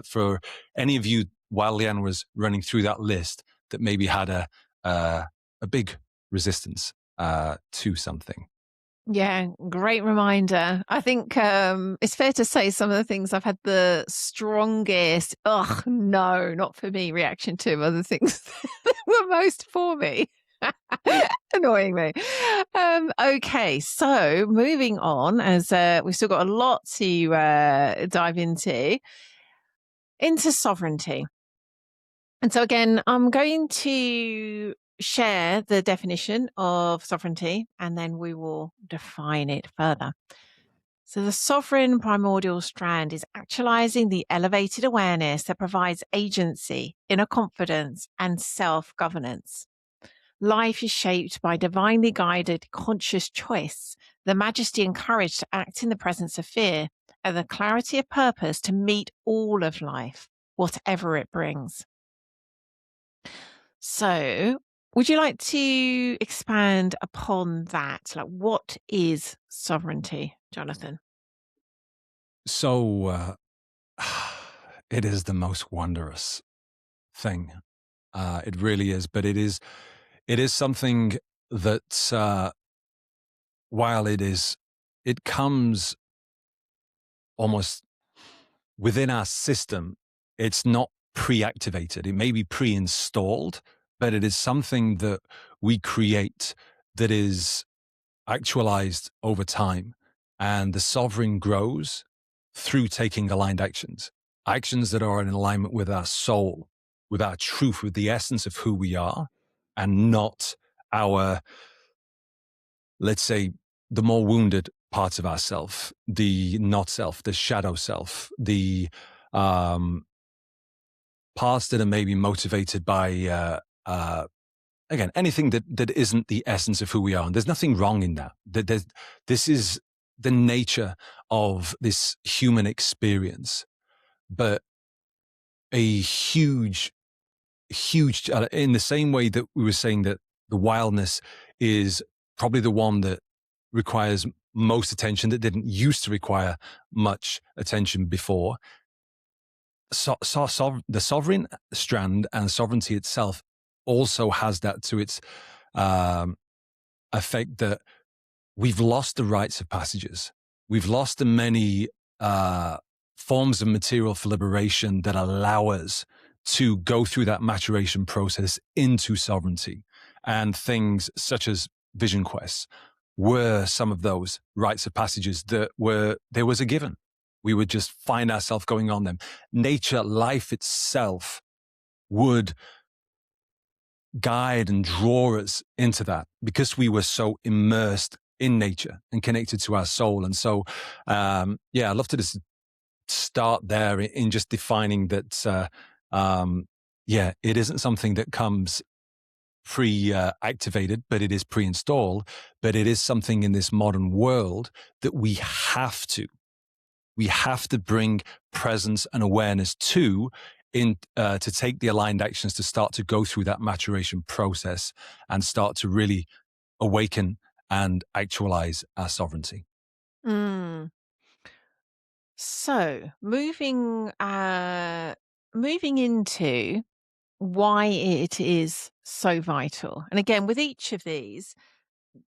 for any of you while Lian was running through that list that maybe had a big resistance to something. Yeah, great reminder. I think it's fair to say some of the things I've had the strongest, no, not for me, reaction to other things that were most for me. Annoyingly. Okay, so moving on, as we've still got a lot to dive into sovereignty. And so again, I'm going to share the definition of sovereignty, and then we will define it further. So the sovereign primordial strand is actualizing the elevated awareness that provides agency, inner confidence, and self-governance. Life is shaped by divinely guided conscious choice, the majesty and courage to act in the presence of fear, and the clarity of purpose to meet all of life, whatever it brings. So, would you like to expand upon that? Like, what is sovereignty, Jonathan? So, it is the most wondrous thing. It really is, but it is something that, while it comes almost within our system, it's not pre-activated. It may be pre-installed, but it is something that we create that is actualized over time. And the sovereign grows through taking aligned actions that are in alignment with our soul, with our truth, with the essence of who we are, and not our, let's say, the more wounded parts of ourself, the not self, the shadow self, the parts that are maybe motivated by, again, anything that isn't the essence of who we are. And there's nothing wrong in that. This is the nature of this human experience, but a huge, in the same way that we were saying that the wildness is probably the one that requires most attention, that didn't used to require much attention before. The sovereign strand and sovereignty itself also has that to its effect, that we've lost the rites of passages. We've lost the many forms of material for liberation that allow us to go through that maturation process into sovereignty. And things such as vision quests were some of those rites of passages that there was a given. We would just find ourselves going on them. Nature, life itself would guide and draw us into that because we were so immersed in nature and connected to our soul. And so, I'd love to just start there in just defining that, it isn't something that comes pre-activated, but it is pre-installed, but it is something in this modern world that we have to bring presence and awareness to take the aligned actions to start to go through that maturation process and start to really awaken and actualize our sovereignty. Mm. So moving into why it is so vital. And again, with each of these,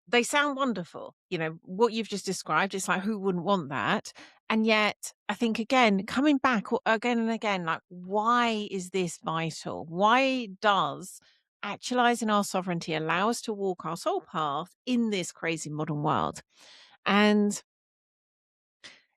they sound wonderful. You know, what you've just described, it's like, who wouldn't want that? And yet, I think, again, coming back again and again, like, why is this vital? Why does actualizing our sovereignty allow us to walk our soul path in this crazy modern world? And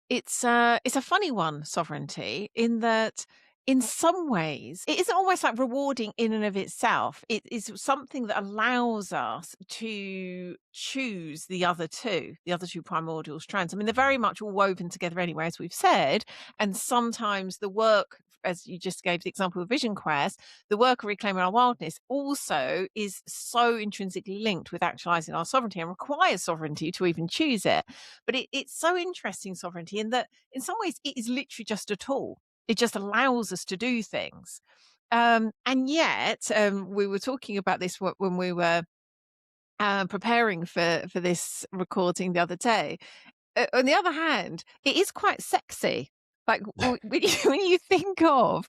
it's a funny one, sovereignty, in that in some ways it is almost like rewarding in and of itself. It is something that allows us to choose the other two primordial strands. I mean, they're very much all woven together anyway, as we've said. And sometimes the work, as you just gave the example of Vision Quest, the work of reclaiming our wildness also is so intrinsically linked with actualizing our sovereignty and requires sovereignty to even choose it. But it's so interesting, sovereignty, in that in some ways it is literally just a tool. It just allows us to do things. And yet, we were talking about this when we were preparing for this recording the other day. On the other hand, it is quite sexy. Like when you, when you think of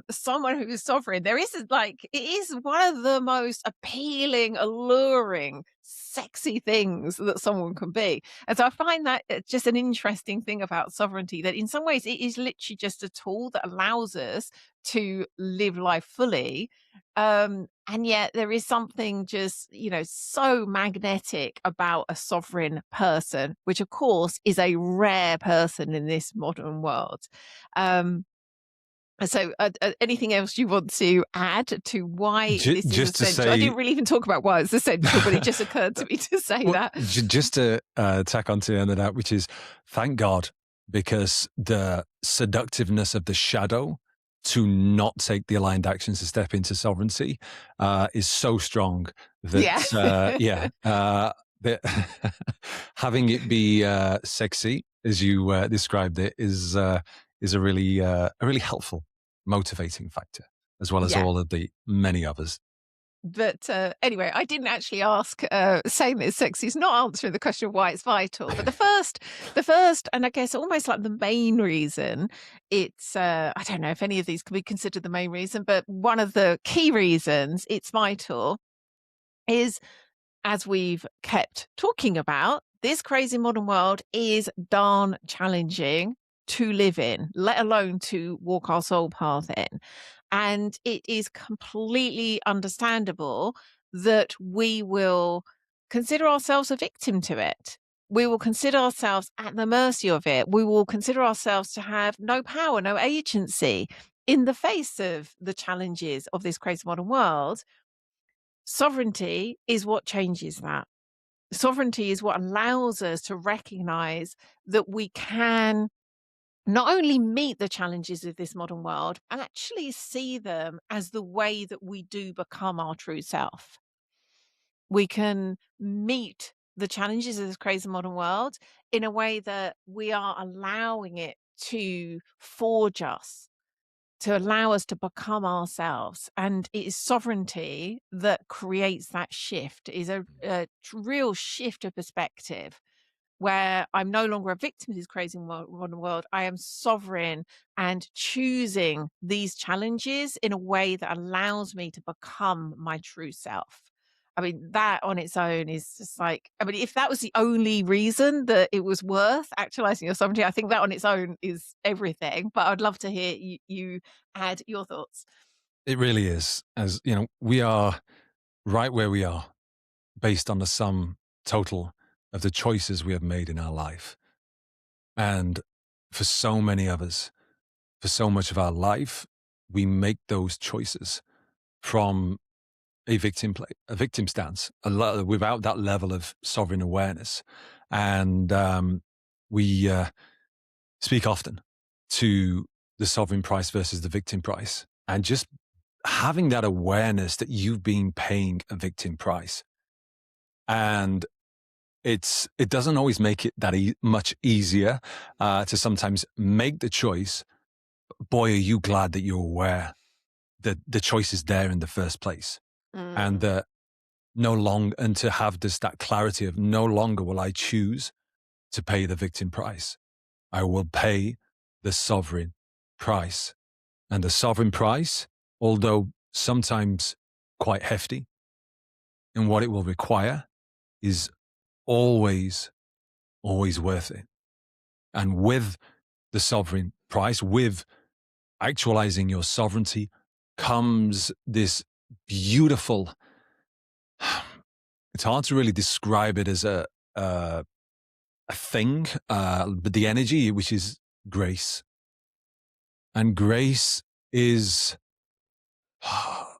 someone who is sovereign, there is like it is one of the most appealing, alluring, sexy things that someone can be. And so I find that just an interesting thing about sovereignty, that in some ways it is literally just a tool that allows us to live life fully. And yet there is something just, so magnetic about a sovereign person, which of course is a rare person in this modern world. So anything else you want to add to why this is Just to essential? I say, didn't really even talk about why it's essential, but it just occurred to me to say that. just to tack on to the end of that, which is thank God, because the seductiveness of the shadow to not take the aligned actions to step into sovereignty is so strong that having it be sexy, as you described it, is a really helpful motivating factor, as well as Yeah. all of the many others. But anyway, I didn't actually ask saying that it's sexy is not answering the question of why it's vital. But the first, and I guess almost like the main reason, it's I don't know if any of these can be considered the main reason, but one of the key reasons it's vital is, as we've kept talking about, this crazy modern world is darn challenging to live in, let alone to walk our soul path in. And it is completely understandable that we will consider ourselves a victim to it. We will consider ourselves at the mercy of it. We will consider ourselves to have no power, no agency in the face of the challenges of this crazy modern world. Sovereignty is what changes that. Sovereignty is what allows us to recognize that we can not only meet the challenges of this modern world, actually see them as the way that we do become our true self. We can meet the challenges of this crazy modern world in a way that we are allowing it to forge us, to allow us to become ourselves. And it is sovereignty that creates that shift, is a real shift of perspective where I'm no longer a victim of this crazy modern world. I am sovereign and choosing these challenges in a way that allows me to become my true self. I mean, that on its own is just like, I mean, if that was the only reason that it was worth actualizing your sovereignty, I think that on its own is everything. But I'd love to hear you add your thoughts. It really is. As you know, we are right where we are based on the sum total of the choices we have made in our life. And for so many of us, for so much of our life, we make those choices from a victim stance, without that level of sovereign awareness. And we speak often to the sovereign price versus the victim price. And just having that awareness that you've been paying a victim price. And it doesn't always make it that much easier to sometimes make the choice. Boy, are you glad that you're aware that the choice is there in the first place. And Mm. that no longer, and to have that clarity of no longer will I choose to pay the victim price. I will pay the sovereign price. And the sovereign price, although sometimes quite hefty in what it will require, is always, always worth it. And with the sovereign price, with actualizing your sovereignty, comes this beautiful, it's hard to really describe it as a thing, but the energy, which is grace. And grace is the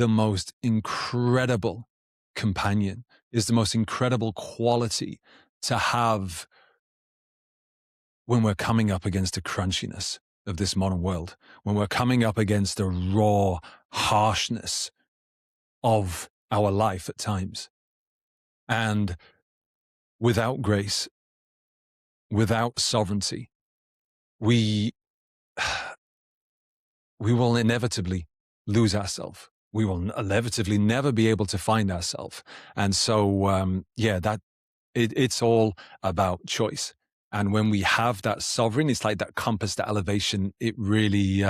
most incredible companion, is the most incredible quality to have when we're coming up against the crunchiness of this modern world, when we're coming up against the raw harshness of our life at times. And without grace, without sovereignty, we will inevitably lose ourselves. We will inevitably never be able to find ourselves. And so, it's all about choice. And when we have that sovereign, it's like that compass, that elevation. It really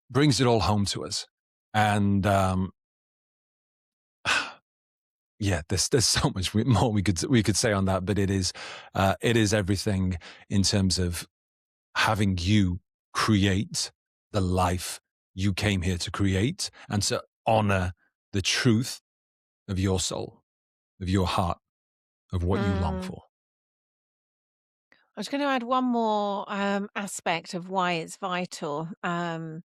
brings it all home to us. And there's so much more we could say on that, but it is everything in terms of having you create the life you came here to create, and to honor the truth of your soul, of your heart, of what you long Mm. for. I was going to add one more aspect of why it's vital, and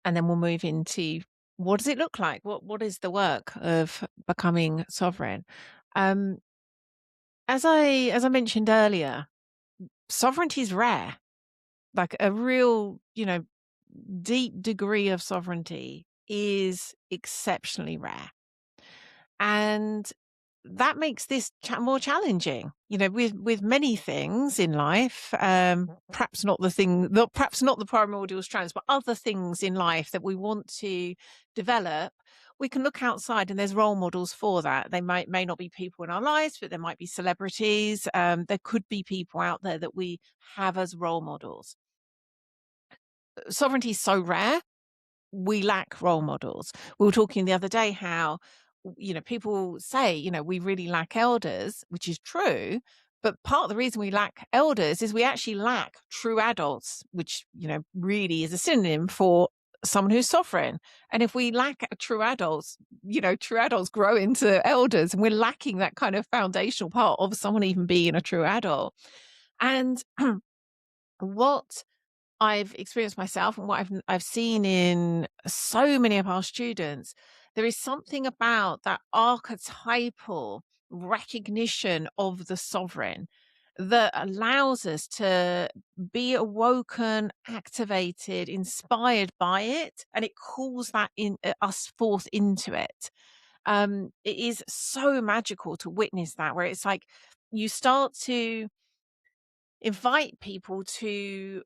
then we'll move into what does it look like? What is the work of becoming sovereign? Um, as I mentioned earlier, sovereignty is rare. Like a real, deep degree of sovereignty is exceptionally rare, and that makes this more challenging, with many things in life. Perhaps not perhaps not the primordial strands, but other things in life that we want to develop. We can look outside, and there's role models for that. They may not be people in our lives, but there might be celebrities. There could be people out there that we have as role models. Sovereignty is so rare, we lack role models. We were talking the other day how, people say, we really lack elders, which is true. But part of the reason we lack elders is we actually lack true adults, which, really is a synonym for someone who's sovereign. And if we lack true adults, true adults grow into elders, and we're lacking that kind of foundational part of someone even being a true adult. And what I've experienced myself, and what I've seen in so many of our students, there is something about that archetypal recognition of the sovereign that allows us to be awoken, activated, inspired by it, and it calls that in us forth into it. It is so magical to witness that, where it's like you start to invite people to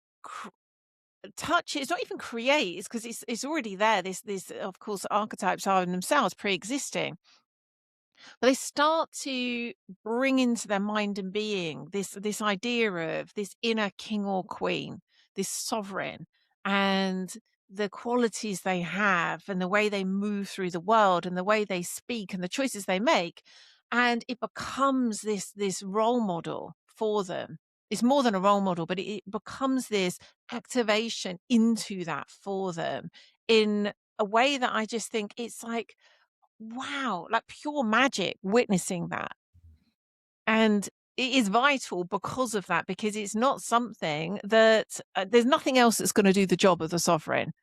touch it. It's not even create, it's because it's already there. This of course archetypes are in themselves pre-existing, but they start to bring into their mind and being this idea of this inner king or queen, this sovereign, and the qualities they have and the way they move through the world and the way they speak and the choices they make, and it becomes this role model for them. It's more than a role model, but it becomes this activation into that for them in a way that I just think it's like, wow, like pure magic witnessing that. And it is vital because of that, because it's not something that there's nothing else that's going to do the job of the sovereign.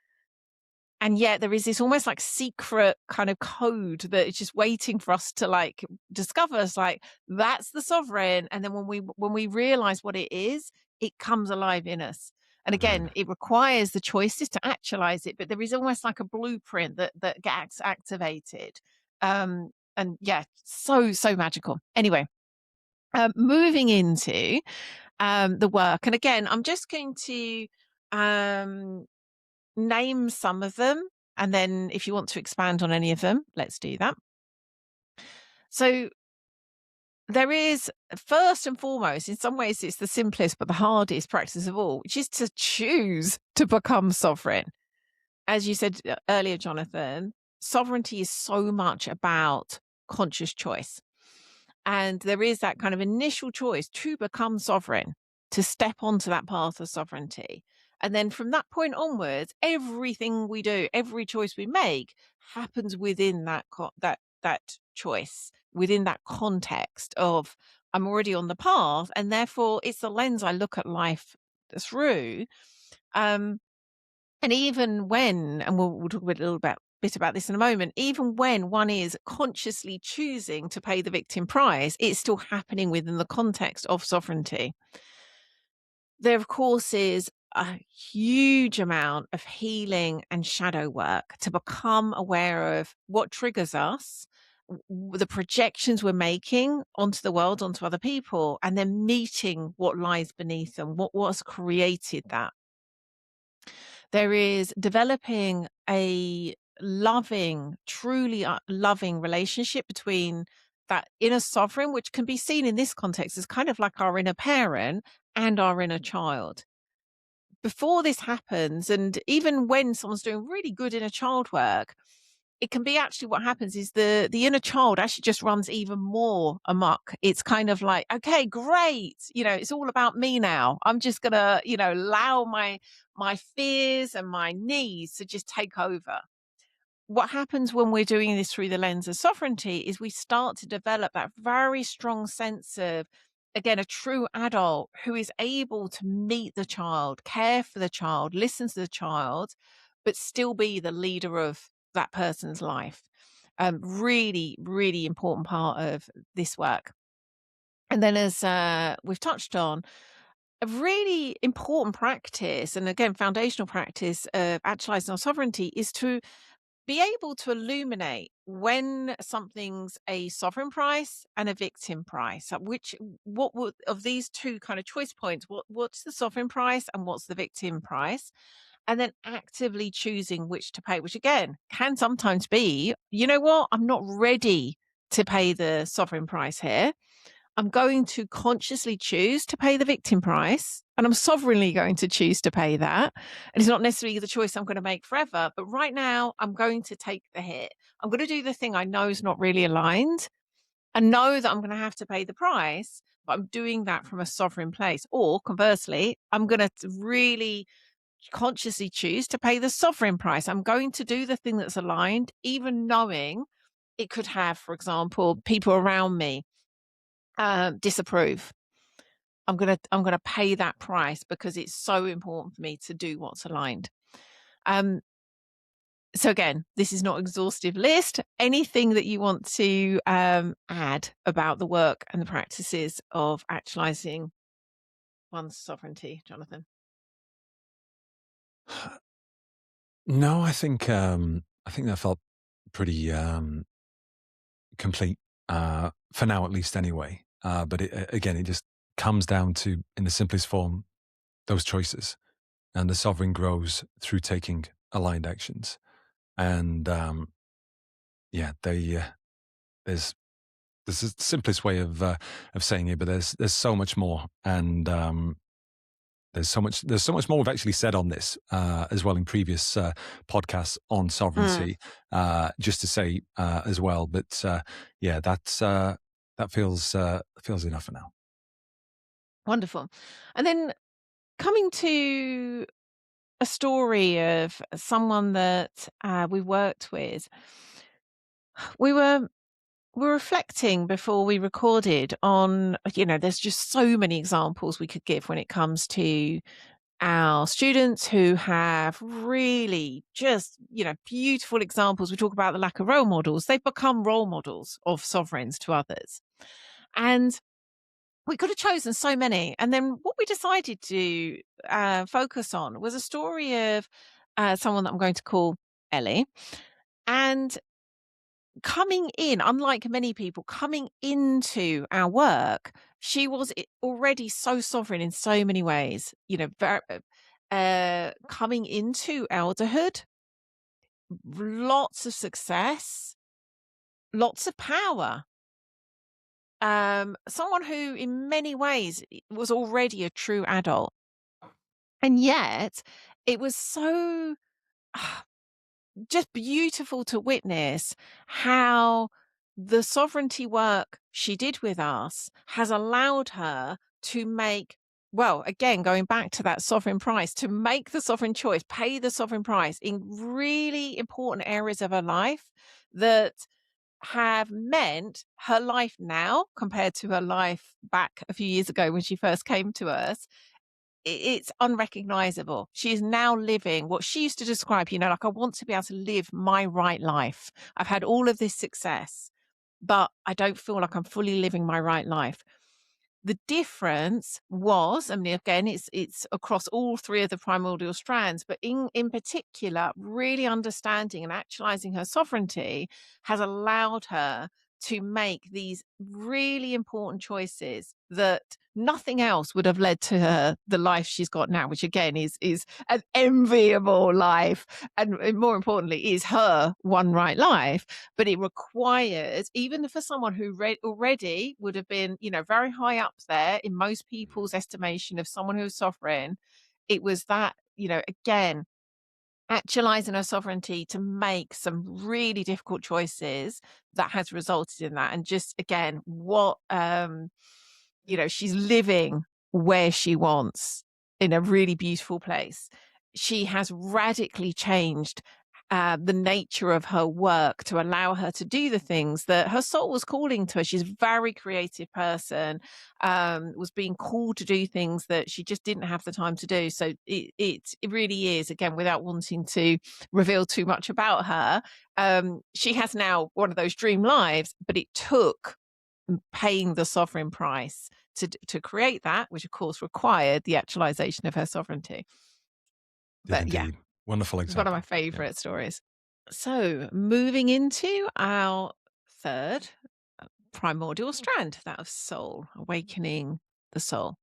And yet there is this almost like secret kind of code that is just waiting for us to like discover. It's like that's the sovereign. And then when we realize what it is, it comes alive in us. And again, Mm. it requires the choices to actualize it, but there is almost like a blueprint that gets activated. And yeah, so magical. Anyway, moving into the work. And again, I'm just going to um name some of them, and then if you want to expand on any of them, let's do that. So there is, first and foremost, in some ways it's the simplest but the hardest practice of all, which is to choose to become sovereign. As you said earlier, Jonathan, sovereignty is so much about conscious choice. And there is that kind of initial choice to become sovereign, to step onto that path of sovereignty. And then from that point onwards, everything we do, every choice we make happens within that choice, within that context of I'm already on the path, and therefore it's the lens I look at life through. Um, and even when, and we'll talk a little bit about this in a moment, even when one is consciously choosing to pay the victim price, it's still happening within the context of sovereignty. There, of course, is a huge amount of healing and shadow work to become aware of what triggers us, the projections we're making onto the world, onto other people, and then meeting what lies beneath them, what's created that. There is developing a loving, truly loving relationship between that inner sovereign, which can be seen in this context as kind of like our inner parent and our inner child. Before this happens, and even when someone's doing really good inner child work, it can be actually what happens is the inner child actually just runs even more amok. It's kind of like, okay, great, it's all about me now. I'm just gonna, allow my fears and my needs to just take over. What happens when we're doing this through the lens of sovereignty is we start to develop that very strong sense of, again, a true adult who is able to meet the child, care for the child, listen to the child, but still be the leader of that person's life. Really, really important part of this work. And then, as we've touched on, a really important practice, and again, foundational practice of actualizing our sovereignty is to be able to illuminate when something's a sovereign price and a victim price. What would of these two kind of choice points, what's the sovereign price and what's the victim price? And then actively choosing which to pay, which again can sometimes be, you know what, I'm not ready to pay the sovereign price here. I'm going to consciously choose to pay the victim price, and I'm sovereignly going to choose to pay that. And it's not necessarily the choice I'm going to make forever, but right now I'm going to take the hit. I'm going to do the thing I know is not really aligned and know that I'm going to have to pay the price, but I'm doing that from a sovereign place. Or conversely, I'm going to really consciously choose to pay the sovereign price. I'm going to do the thing that's aligned, even knowing it could have, for example, people around me disapprove. I'm gonna pay that price because it's so important for me to do what's aligned. Um, so again, this is not exhaustive list. Anything that you want to add about the work and the practices of actualizing one's sovereignty, Jonathan? No, I think that felt pretty complete, for now at least anyway. But again, it just comes down to, in the simplest form, those choices. And the sovereign grows through taking aligned actions. And yeah, there's this is the simplest way of saying it, but there's so much more, and there's so much more we've actually said on this as well in previous podcasts on Mm, sovereignty. Just to say as well, but yeah, that feels enough for now. wonderful. And then coming to a story of someone that we worked with, we were reflecting before we recorded on, there's just so many examples we could give when it comes to our students who have really just, beautiful examples. We talk about the lack of role models. They've become role models of sovereigns to others. And we could have chosen so many. And then what we decided to focus on was a story of someone that I'm going to call Ellie. And coming in, unlike many people, coming into our work, she was already so sovereign in so many ways. Coming into elderhood, lots of success, lots of power. Someone who, in many ways, was already a true adult, and yet it was so just beautiful to witness how the sovereignty work she did with us has allowed her to make, well, again, going back to that sovereign price, to make the sovereign choice, pay the sovereign price in really important areas of her life that have meant her life now compared to her life back a few years ago when she first came to us, it's unrecognizable. She is now living what she used to describe, like, I want to be able to live my right life. I've had all of this success, but I don't feel like I'm fully living my right life. The difference was, I mean, again, it's across all three of the primordial strands, but in particular, really understanding and actualizing her sovereignty has allowed her to make these really important choices that nothing else would have led to her the life she's got now, which again is an enviable life, and more importantly, is her one right life. But it requires, even for someone who already would have been, very high up there in most people's estimation of someone who's sovereign, it was that, again, actualizing her sovereignty to make some really difficult choices that has resulted in that. And just again, what she's living where she wants in a really beautiful place. She has radically changed the nature of her work to allow her to do the things that her soul was calling to her. She's a very creative person, was being called to do things that she just didn't have the time to do. So it really is, again, without wanting to reveal too much about her, she has now one of those dream lives, but it took paying the sovereign price to create that, which of course required the actualization of her sovereignty. Did But yeah, indeed. Wonderful it's one of my example. Yeah. favorite stories. So, moving into our third primordial strand, that of soul, awakening the soul.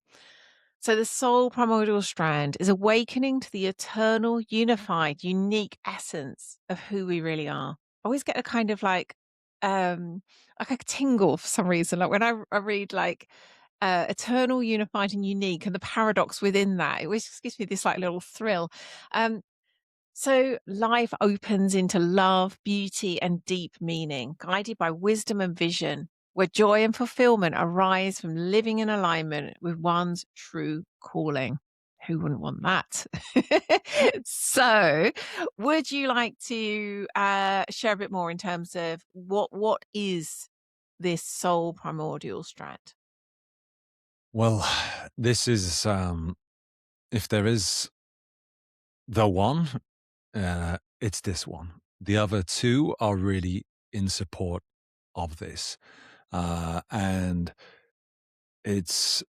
So, the soul primordial strand is awakening to the eternal, unified, unique essence of who we really are. I always get a kind of like a tingle for some reason. Like when I read like eternal, unified, and unique, and the paradox within that, it always just gives me this like little thrill. Um, so life opens into love, beauty, and deep meaning, guided by wisdom and vision, where joy and fulfillment arise from living in alignment with one's true calling. Who wouldn't want that? So, would you like to share a bit more in terms of what is this soul primordial strand? Well, this is, if there is the one, it's this one. The other two are really in support of this. And it's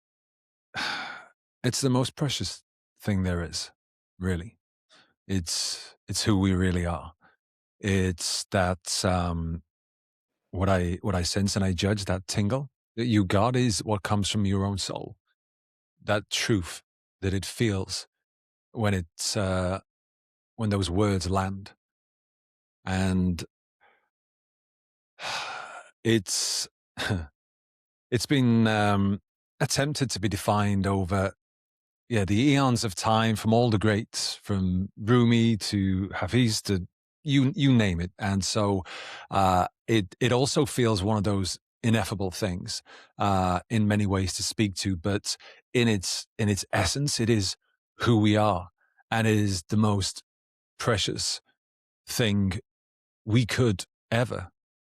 it's the most precious thing there is, really. It's who we really are. It's that what I sense and I judge, that tingle that you got, is what comes from your own soul. That truth that it feels when it's when those words land. And it's it's been attempted to be defined over, yeah, the eons of time, from all the greats, from Rumi to Hafiz to you name it. And so it also feels one of those ineffable things in many ways to speak to, but in its essence, it is who we are, and it is the most precious thing we could ever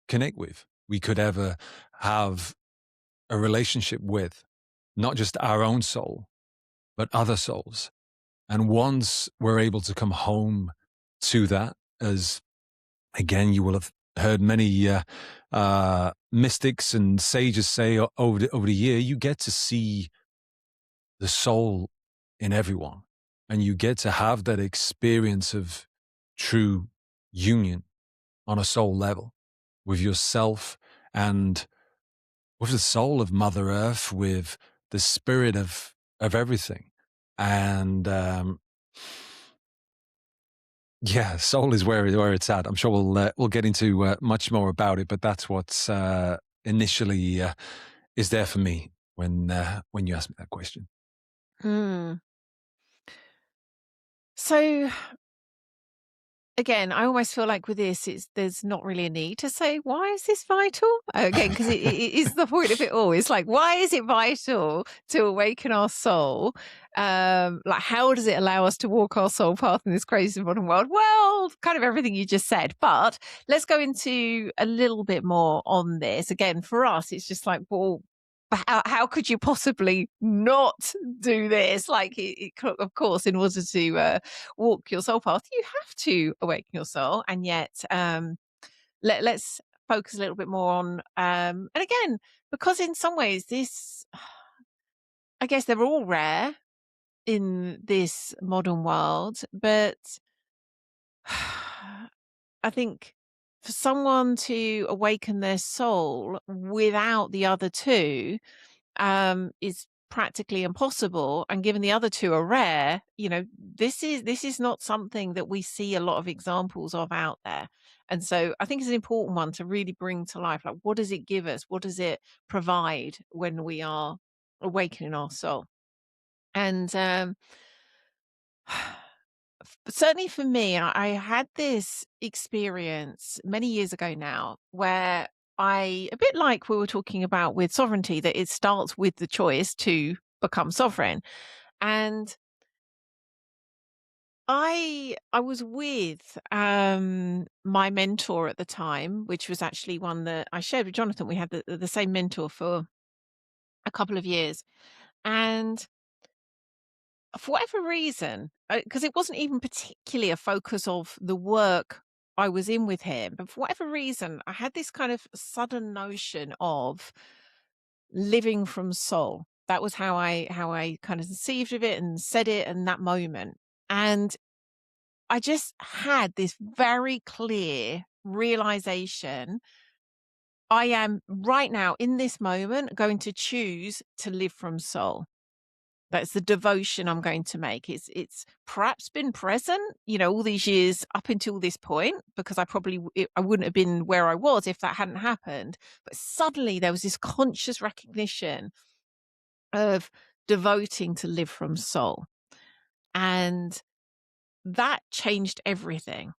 connect with, we could ever have a relationship with, not just our own soul, but other souls. And once we're able to come home to that, as again, you will have heard many mystics and sages say over the year, you get to see the soul in everyone, and you get to have that experience of true union on a soul level with yourself and with the soul of Mother Earth, with the spirit of everything. And yeah, soul is where it's at. I'm sure we'll get into much more about it, but that's what's initially is there for me when you ask me that question. Hmm. So again, I almost feel like with this, there's not really a need to say, why is this vital? Again, because it is the point of it all. It's like, why is it vital to awaken our soul? Like, how does it allow us to walk our soul path in this crazy modern world? Well, kind of everything you just said. But let's go into a little bit more on this. Again, for us, it's just like, well, how could you possibly not do this? Like, of course, in order to walk your soul path, you have to awaken your soul. And yet, let's focus a little bit more on, and again, because in some ways, this, I guess they're all rare in this modern world, but I think for someone to awaken their soul without the other two is practically impossible. And given the other two are rare, this is not something that we see a lot of examples of out there. And so I think it's an important one to really bring to life. Like, what does it give us? What does it provide when we are awakening our soul? And certainly for me, I had this experience many years ago now where a bit like we were talking about with sovereignty, that it starts with the choice to become sovereign. And I was with my mentor at the time, which was actually one that I shared with Jonathan. We had the same mentor for a couple of years. And for whatever reason, because it wasn't even particularly a focus of the work I was in with him, but for whatever reason, I had this kind of sudden notion of living from soul. That was how I kind of conceived of it and said it in that moment. And I just had this very clear realization. I am right now in this moment going to choose to live from soul. That's the devotion I'm going to make. It's perhaps been present, all these years up until this point, because I wouldn't have been where I was if that hadn't happened. But suddenly there was this conscious recognition of devoting to live from soul. And that changed everything.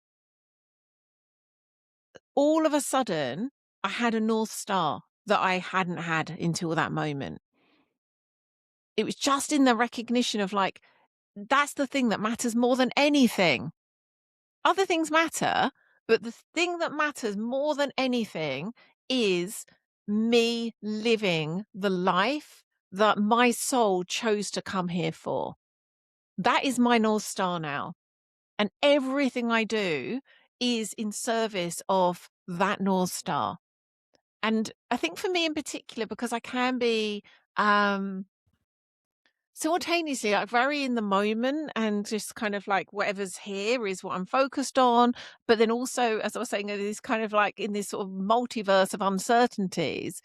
All of a sudden, I had a North Star that I hadn't had until that moment. It was just in the recognition of like, that's the thing that matters more than anything. Other things matter, but the thing that matters more than anything is me living the life that my soul chose to come here for. That is my North Star now. And everything I do is in service of that North Star. And I think for me in particular, because I can be simultaneously, like, very in the moment and just kind of like whatever's here is what I'm focused on. But then also, as I was saying, this kind of like in this sort of multiverse of uncertainties,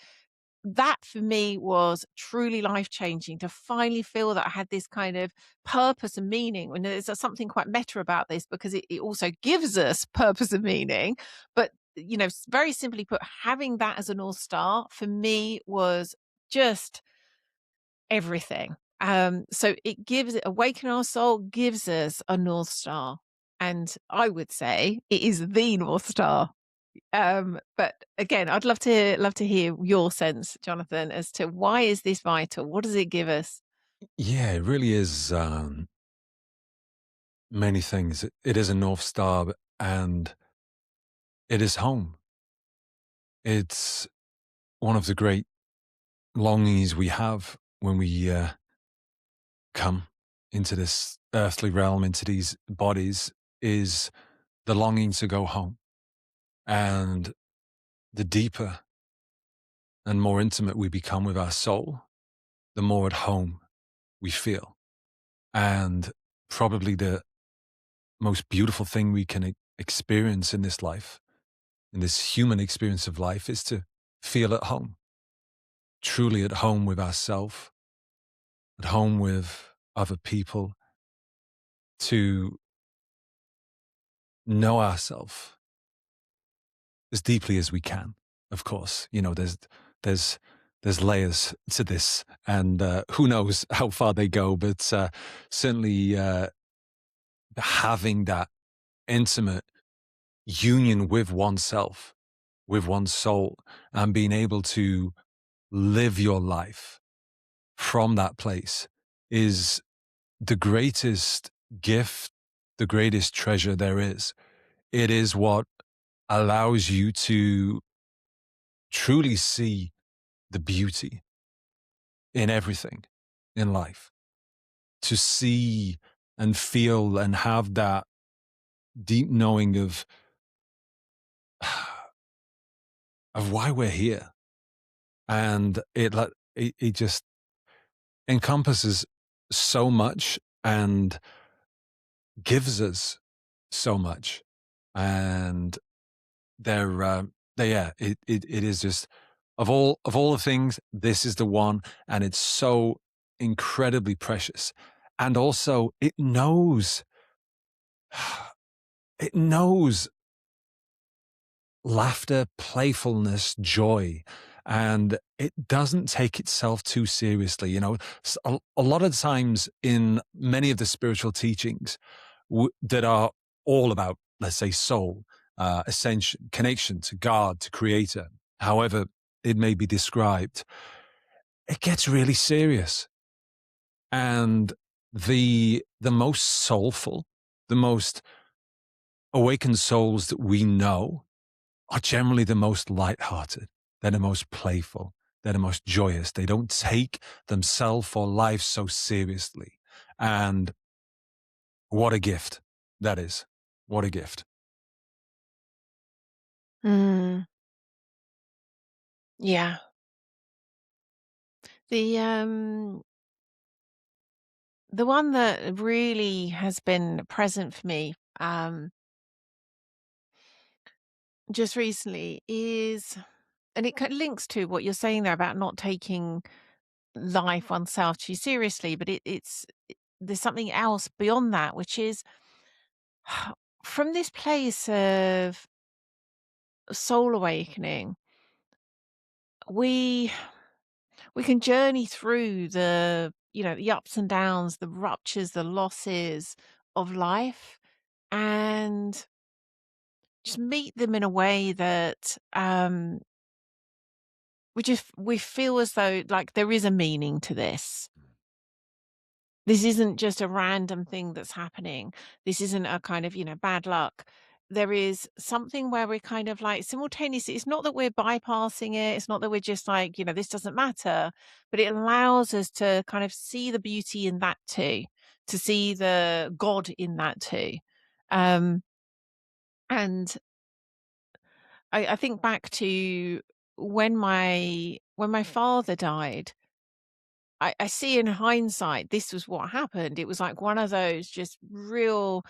that for me was truly life changing to finally feel that I had this kind of purpose and meaning. And there's something quite meta about this because it also gives us purpose and meaning. But, very simply put, having that as a North Star for me was just everything. So it gives it awaken our soul gives us a North Star. And I would say it is the North Star. But again, I'd love to hear your sense, Jonathan, as to why is this vital? What does it give us? Yeah, it really is many things. It is a North Star and it is home. It's one of the great longings we have when we come into this earthly realm, into these bodies, is the longing to go home. And the deeper and more intimate we become with our soul, the more at home we feel. And probably the most beautiful thing we can experience in this life, in this human experience of life, is to feel at home, truly at home with ourselves, at home with other people, to know ourselves as deeply as we can. Of course, there's there's layers to this, and who knows how far they go, but certainly having that intimate union with oneself, with one's soul, and being able to live your life from that place is the greatest gift, the greatest treasure there is. It is what allows you to truly see the beauty in everything in life, to see and feel and have that deep knowing of why we're here. And it just encompasses so much and gives us so much. And they're yeah, it is just of all the things, this is the one, and it's so incredibly precious. And also it knows laughter, playfulness, joy, and it doesn't take itself too seriously. A lot of times in many of the spiritual teachings that are all about, let's say, soul, ascension, connection to God, to Creator, however it may be described, it gets really serious. And the most soulful, the most awakened souls that we know are generally the most lighthearted. They're the most playful. They're the most joyous. They don't take themselves or life so seriously. And what a gift that is. What a gift. Mm, yeah. The the one that really has been present for me just recently is, and it links to what you're saying there about not taking life oneself too seriously, but there's something else beyond that, which is from this place of soul awakening, we we can journey through the ups and downs, the ruptures, the losses of life, and just meet them in a way that we feel as though like there is a meaning to this. This isn't just a random thing that's happening. This isn't a kind of, bad luck. There is something where we're kind of like simultaneously, it's not that we're bypassing it. It's not that we're just like, this doesn't matter, but it allows us to kind of see the beauty in that too, to see the God in that too. Um, and I think back to when my father died. I see in hindsight, this was what happened. It was like one of those just real,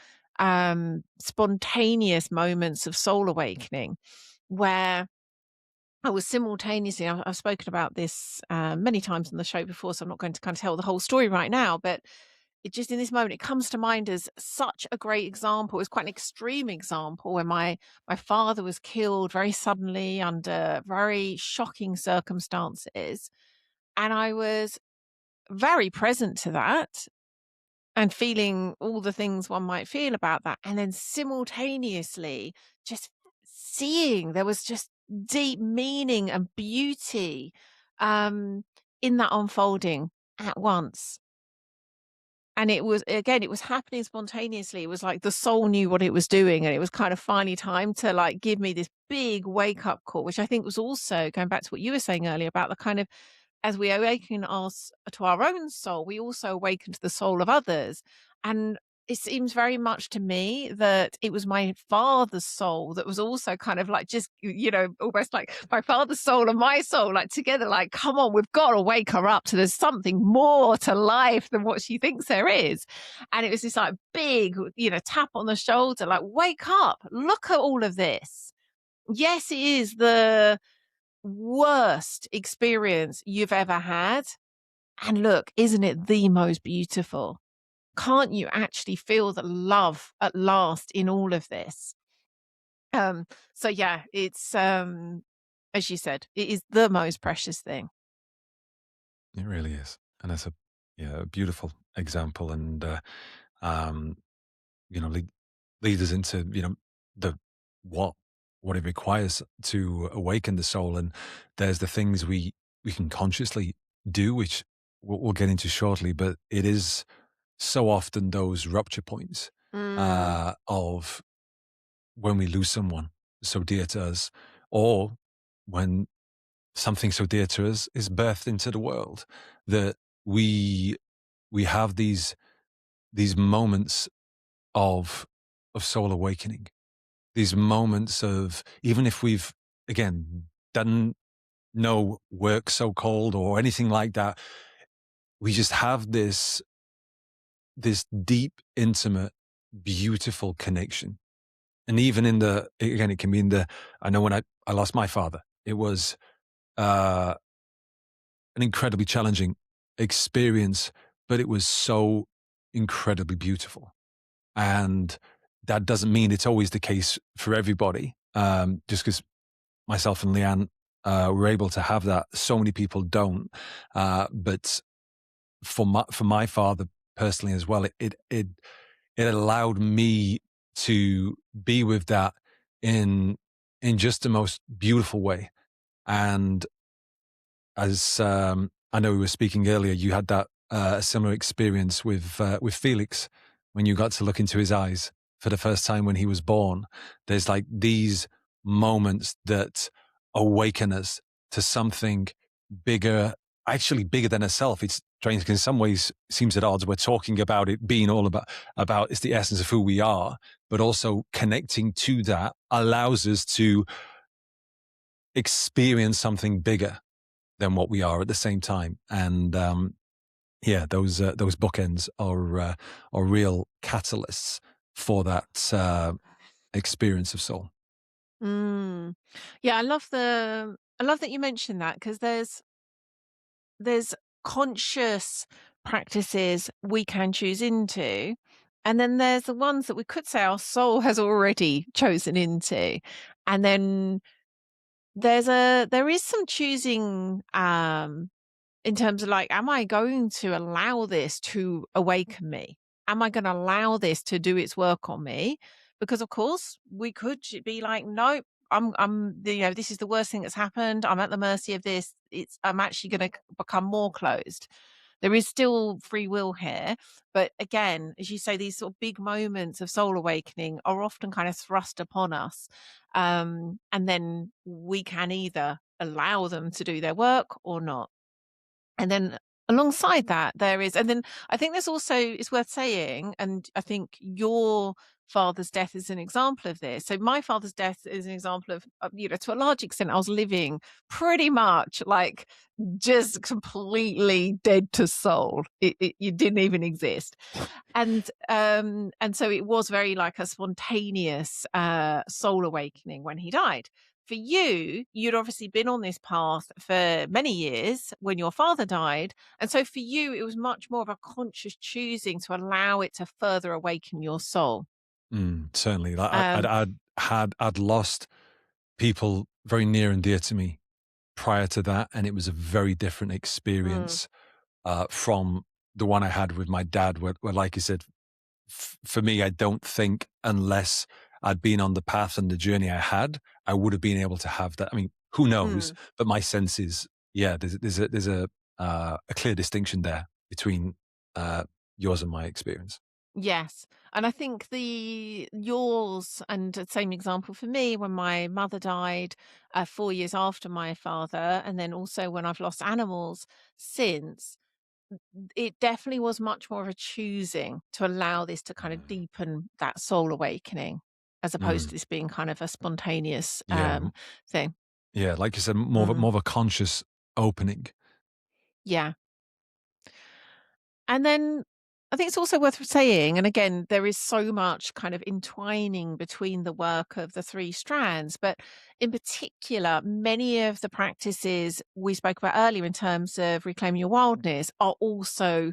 spontaneous moments of soul awakening where I was simultaneously I've spoken about this, many times on the show before, so I'm not going to kind of tell the whole story right now, but it just in this moment, it comes to mind as such a great example. It's quite an extreme example where my father was killed very suddenly under very shocking circumstances, and I was very present to that and feeling all the things one might feel about that, and then simultaneously just seeing there was just deep meaning and beauty, um, in that unfolding at once. And it was again, it was happening spontaneously. It was like the soul knew what it was doing, and it was kind of finally time to, like, give me this big wake-up call, which I think was also going back to what you were saying earlier about the kind of as we awaken us to our own soul, we also awaken to the soul of others. And it seems very much to me that it was my father's soul that was also kind of like just, almost like my father's soul and my soul, like together, like, come on, we've got to wake her up to there's something more to life than what she thinks there is. And it was this like big, tap on the shoulder, like, wake up, look at all of this. Yes, it is the worst experience you've ever had. And look, isn't it the most beautiful? Can't you actually feel the love at last in all of this? Um, so yeah, it's as you said, it is the most precious thing. It really is, and it's a beautiful example, and um, lead us into the what what it requires to awaken the soul, and there's the things we can consciously do, which we'll get into shortly, but it is so often those rupture points Mm. of when we lose someone so dear to us, or when something so dear to us is birthed into the world, that we we have these moments of soul awakening, these moments of, even if we've again done no work so called or anything like that, we just have this deep, intimate, beautiful connection. And even in the, again, it can be in the, I know when I lost my father, it was uh an incredibly challenging experience, but it was so incredibly beautiful. And that doesn't mean it's always the case for everybody. Just because myself and Lian were able to have that, so many people don't. But for my father personally as well, it allowed me to be with that in just the most beautiful way. And as I know we were speaking earlier, you had that a similar experience with Felix when you got to look into his eyes for the first time when he was born. There's like these moments that awaken us to something bigger, actually bigger than ourselves. It's strange because in some ways it seems at odds. We're talking about it being all about it's the essence of who we are, but also connecting to that allows us to experience something bigger than what we are at the same time. And yeah, those bookends are real catalysts for that experience of soul. Mm. Yeah, I love that you mentioned that because there's conscious practices we can choose into, and then there's the ones that we could say our soul has already chosen into. And then there is some choosing, in terms of like, am I going to allow this to awaken me? Am I going to allow this to do its work on me? Because of course we could be like, nope, this is the worst thing that's happened. I'm at the mercy of this. I'm actually going to become more closed. There is still free will here. But again, as you say, these sort of big moments of soul awakening are often kind of thrust upon us. And then we can either allow them to do their work or not. And then alongside that, there is, and then I think there's also, it's worth saying, and I think your father's death is an example of this. So my father's death is an example of, to a large extent, I was living pretty much like just completely dead to soul. You didn't even exist. And so it was very like a spontaneous soul awakening when he died. For you, you'd obviously been on this path for many years when your father died. And so for you, it was much more of a conscious choosing to allow it to further awaken your soul. Certainly. Like Um, I'd lost people very near and dear to me prior to that, and it was a very different mm, experience from the one I had with my dad. Where like you said, for me, I don't think unless I'd been on the path and the journey I had, I would have been able to have that. I mean, who knows? mm. But my sense is, yeah, there's a clear distinction there between yours and my experience. Yes. And I think the yours, and the same example for me when my mother died 4 years after my father, and then also when I've lost animals since, it definitely was much more of a choosing to allow this to kind of deepen that soul awakening, as opposed Mm, to this being kind of a spontaneous yeah, thing. yeah, like you said, more of Mm, more of a conscious opening. yeah. And then I think it's also worth saying, and again, there is so much kind of entwining between the work of the three strands, but in particular, many of the practices we spoke about earlier in terms of reclaiming your wildness are also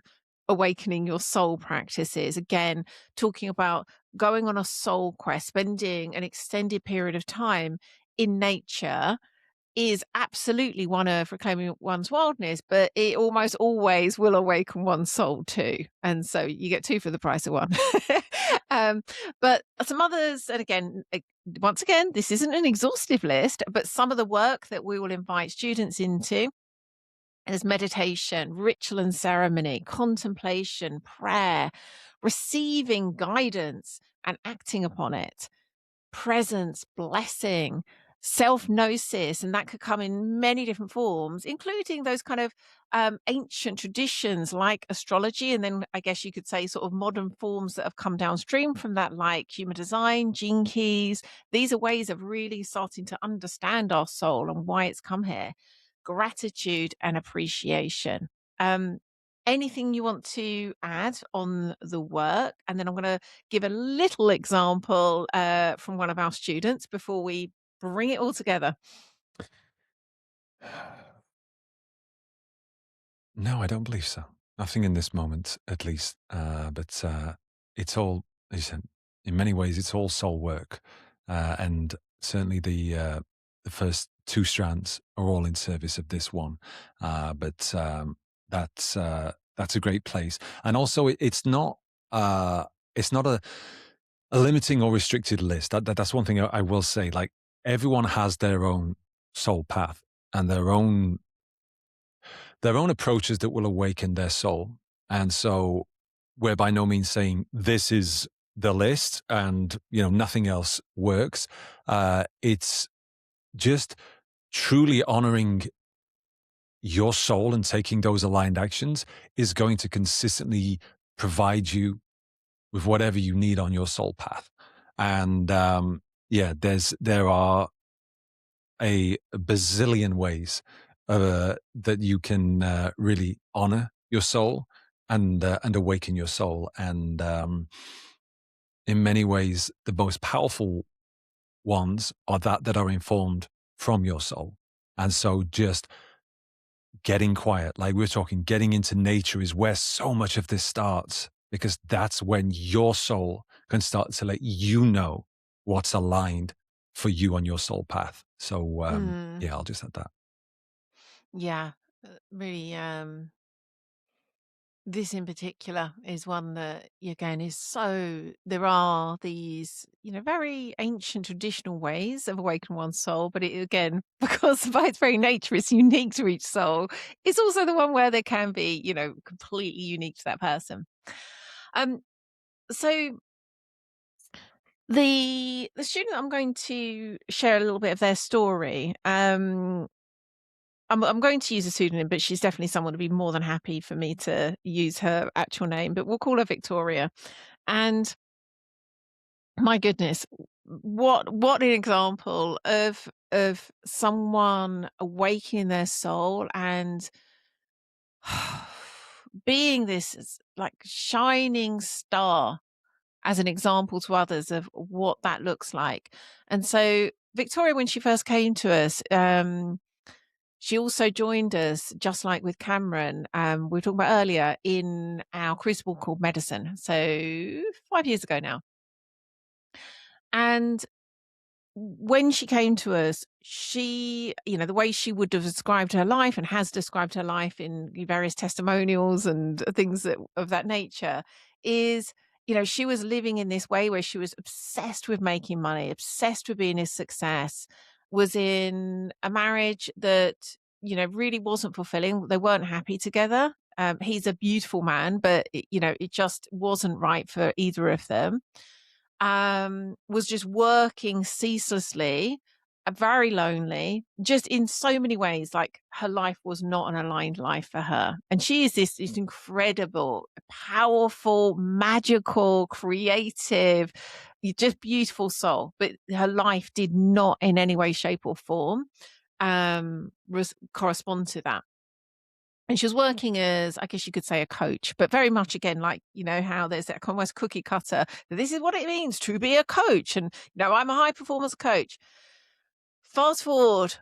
awakening your soul practices. Again, talking about going on a soul quest, spending an extended period of time in nature is absolutely one of reclaiming one's wildness, but it almost always will awaken one's soul too. And so you get two for the price of one. um, but some others, and again, once again, this isn't an exhaustive list, but some of the work that we will invite students into is meditation, ritual and ceremony, contemplation, prayer, receiving guidance and acting upon it, presence, blessing, self-gnosis, and that could come in many different forms, including those kind of ancient traditions like astrology, and then I guess you could say sort of modern forms that have come downstream from that, like human design, gene keys. These are ways of really starting to understand our soul and why it's come here. Gratitude and appreciation. Um, Anything you want to add on the work? And then I'm going to give a little example from one of our students before we bring it all together. No, I don't believe so. Nothing in this moment, at least. But it's all, as you said, in many ways, it's all soul work, and certainly the first two strands are all in service of this one. But that's a great place, and also it's not a limiting or restricted list. That's one thing I will say. Like everyone has their own soul path and their own approaches that will awaken their soul. And so we're by no means saying this is the list and nothing else works. It's just truly honoring your soul and taking those aligned actions is going to consistently provide you with whatever you need on your soul path. And yeah, there are a bazillion ways that you can really honor your soul and awaken your soul. And in many ways, the most powerful ones are that are informed from your soul. And so just getting quiet, like we're talking, getting into nature is where so much of this starts, because that's when your soul can start to let you know what's aligned for you on your soul path. So Mm, yeah, I'll just add that. yeah, really. This in particular is one that, again, is so. There are these, very ancient traditional ways of awakening one's soul, but it, again, because by its very nature, it's unique to each soul. It's also the one where there can be, completely unique to that person. Um, so the student I'm going to share a little bit of their story. I'm going to use a pseudonym, but she's definitely someone who'd be more than happy for me to use her actual name, but we'll call her Victoria. And my goodness, what an example of someone awakening their soul and being this like shining star as an example to others of what that looks like. And so Victoria, when she first came to us, she also joined us, just like with Cameron, we were talking about earlier, in our crucible called Medicine. So 5 years ago now. And when she came to us, she, the way she would have described her life and has described her life in various testimonials and things of that nature is, she was living in this way where she was obsessed with making money, obsessed with being a success, was in a marriage that, really wasn't fulfilling. They weren't happy together. He's a beautiful man, but, it just wasn't right for either of them. Was just working ceaselessly, very lonely, just in so many ways. Like, her life was not an aligned life for her. And she is this incredible, powerful, magical, creative, just beautiful soul. But her life did not in any way, shape, or form correspond to that. And she was working as, I guess you could say, a coach, but very much again, like, how there's that almost cookie cutter. This is what it means to be a coach. And, I'm a high performance coach. Fast forward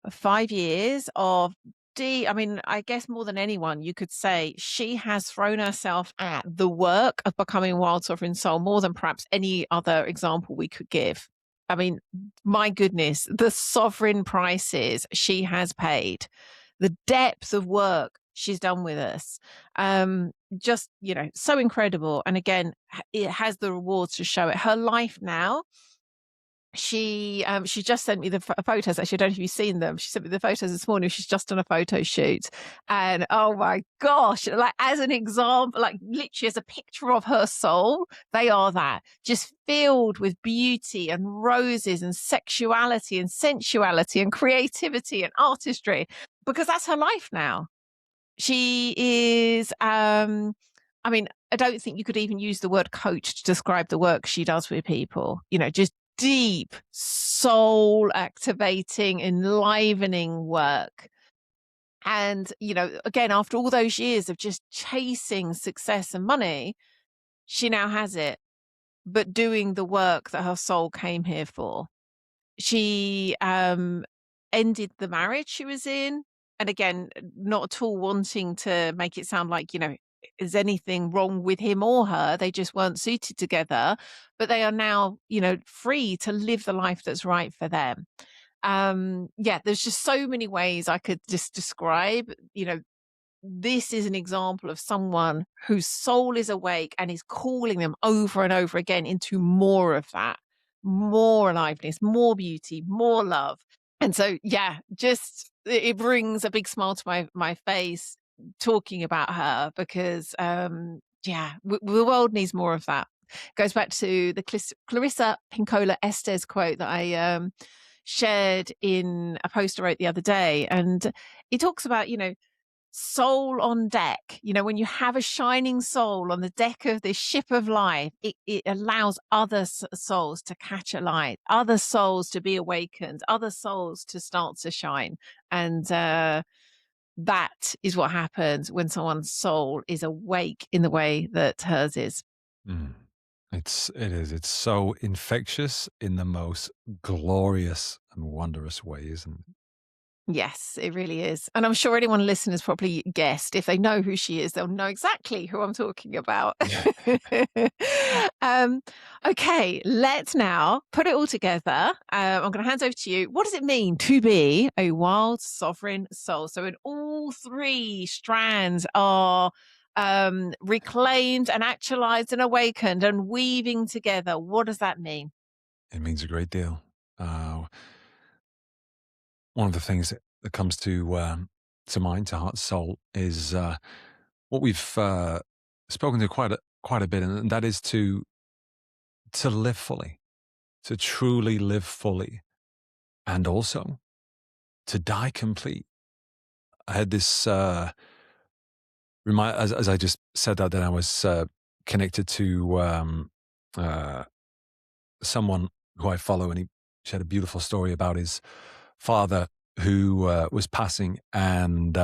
5 years of I guess more than anyone, you could say she has thrown herself at the work of becoming a wild sovereign soul more than perhaps any other example we could give. I mean, my goodness, the sovereign prices she has paid, the depth of work she's done with us, just, so incredible. And again, it has the rewards to show it. Her life now, she just sent me the photos. Actually, I don't know if you've seen them. She sent me the photos this morning. She's just done a photo shoot, and oh my gosh, like, as an example, like literally as a picture of her soul, they are that, just filled with beauty and roses and sexuality and sensuality and creativity and artistry, because that's her life now. She is, I mean, I don't think you could even use the word coach to describe the work she does with people, just deep, soul activating, enlivening work. And, again, after all those years of just chasing success and money, she now has it, but doing the work that her soul came here for. She ended the marriage she was in. And again, not at all wanting to make it sound like, is anything wrong with him or her? They just weren't suited together, but they are now, free to live the life that's right for them. Yeah, there's just so many ways I could just describe, this is an example of someone whose soul is awake and is calling them over and over again into more of that, more aliveness, more beauty, more love. And so, yeah, just it brings a big smile to my face talking about her, because, yeah, the world needs more of that. Goes back to the Clarissa Pinkola Estes quote that I shared in a post I wrote the other day. And it talks about, soul on deck. When you have a shining soul on the deck of this ship of life, it allows other souls to catch a light, other souls to be awakened, other souls to start to shine. And that is what happens when someone's soul is awake in the way that hers is. Mm. It's so infectious in the most glorious and wondrous way, isn't it? Yes, it really is. And I'm sure anyone listening has probably guessed. If they know who she is, they'll know exactly who I'm talking about. um, okay, let's now put it all together. I'm going to hand over to you. What does it mean to be a wild sovereign soul? So, in all three strands are reclaimed and actualized and awakened and weaving together. What does that mean? It means a great deal. Uh, one of the things that comes to mind, to heart, soul, is what we've spoken to quite a bit, and that is to live fully, to truly live fully, and also to die complete. I had this as I just said that, then I was connected to someone who I follow, and he shared a beautiful story about his father who was passing, and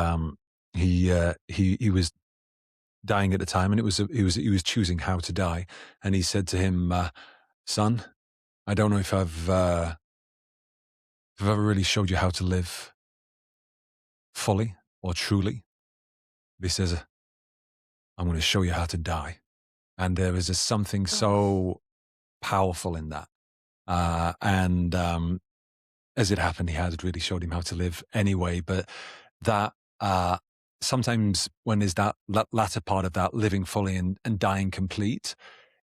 he was dying at the time, and he was choosing how to die, and he said to him, "Son, I don't know if I've ever really showed you how to live fully or truly." But he says, "I'm going to show you how to die," and there is just something Oh. so powerful in that. And as it happened, he had really showed him how to live anyway. But that sometimes when there's that latter part of that living fully and dying complete,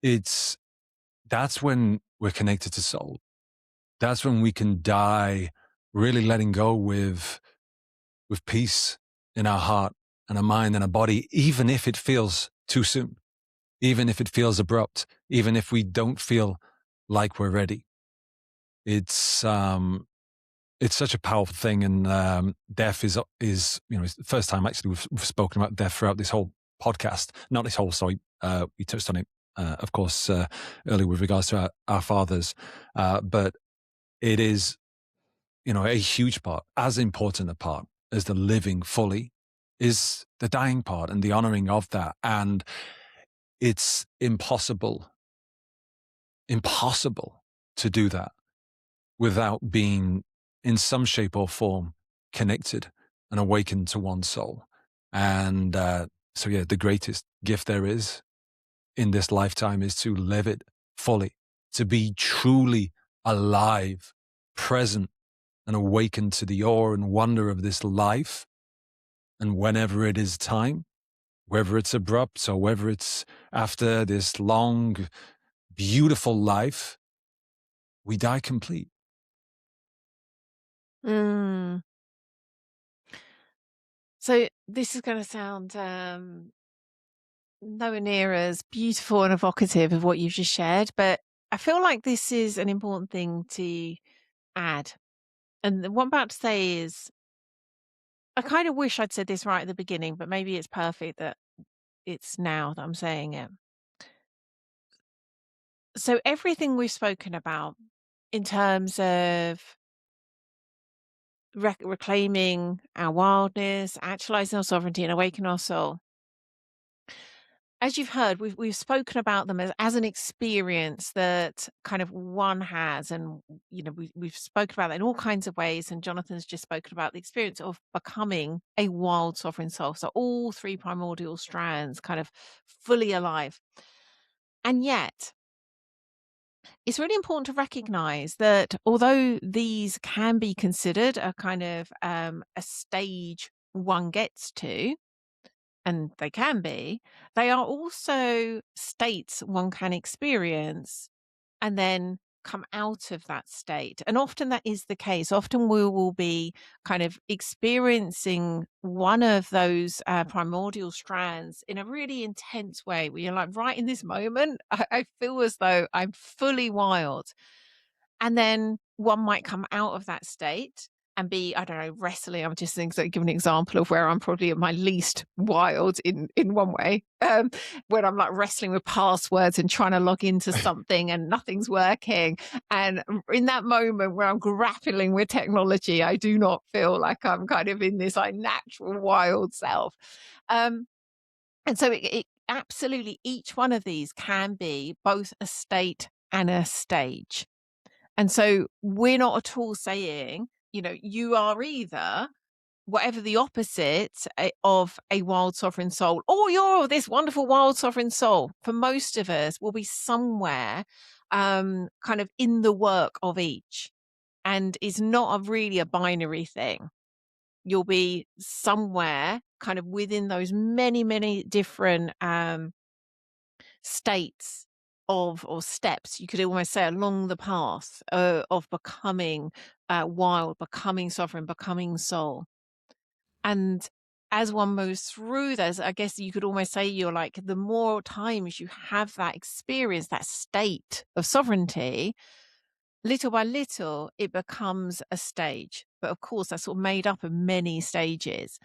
that's when we're connected to soul. That's when we can die, really letting go with peace in our heart and our mind and our body, even if it feels too soon, even if it feels abrupt, even if we don't feel like we're ready. It's such a powerful thing, and death is it's the first time actually we've spoken about death throughout this whole podcast. Not this whole, sorry. We touched on it, of course, earlier with regards to our fathers, but it is a huge part, as important a part as the living fully is the dying part and the honoring of that. And it's impossible to do that without being in some shape or form connected and awakened to one's soul. And so, yeah, the greatest gift there is in this lifetime is to live it fully, to be truly alive, present, and awakened to the awe and wonder of this life. And whenever it is time, whether it's abrupt or whether it's after this long, beautiful life, we die complete. Mm. So this is going to sound nowhere near as beautiful and evocative of what you've just shared, but I feel like this is an important thing to add. And what I'm about to say is, I kind of wish I'd said this right at the beginning, but maybe it's perfect that it's now that I'm saying it. So everything we've spoken about in terms of reclaiming our wildness, actualizing our sovereignty, and awakening our soul, as you've heard, we've spoken about them as an experience that kind of one has, and we've spoken about that in all kinds of ways. And Jonathan's just spoken about the experience of becoming a wild sovereign soul. So all three primordial strands, kind of fully alive. And yet, it's really important to recognize that although these can be considered a kind of a stage one gets to, and they can be, they are also states one can experience and then come out of that state. And often that is the case. Often we will be kind of experiencing one of those primordial strands in a really intense way where you're like, right in this moment, I feel as though I'm fully wild. And then one might come out of that state and be, I don't know, wrestling. I'm just thinking, so give an example of where I'm probably at my least wild in one way, when I'm like wrestling with passwords and trying to log into something and nothing's working. And in that moment where I'm grappling with technology, I do not feel like I'm kind of in this like natural wild self. Um, and so it absolutely, each one of these can be both a state and a stage. And so we're not at all saying, you are either whatever the opposite of a wild sovereign soul, or you're this wonderful wild sovereign soul. For most of us, will be somewhere kind of in the work of each. And it's not really a binary thing. You'll be somewhere kind of within those many, many different states of or steps, you could almost say, along the path of becoming wild, becoming sovereign, becoming soul. And as one moves through those, I guess you could almost say you're like, the more times you have that experience, that state of sovereignty, little by little, it becomes a stage. But of course, that's sort of made up of many stages,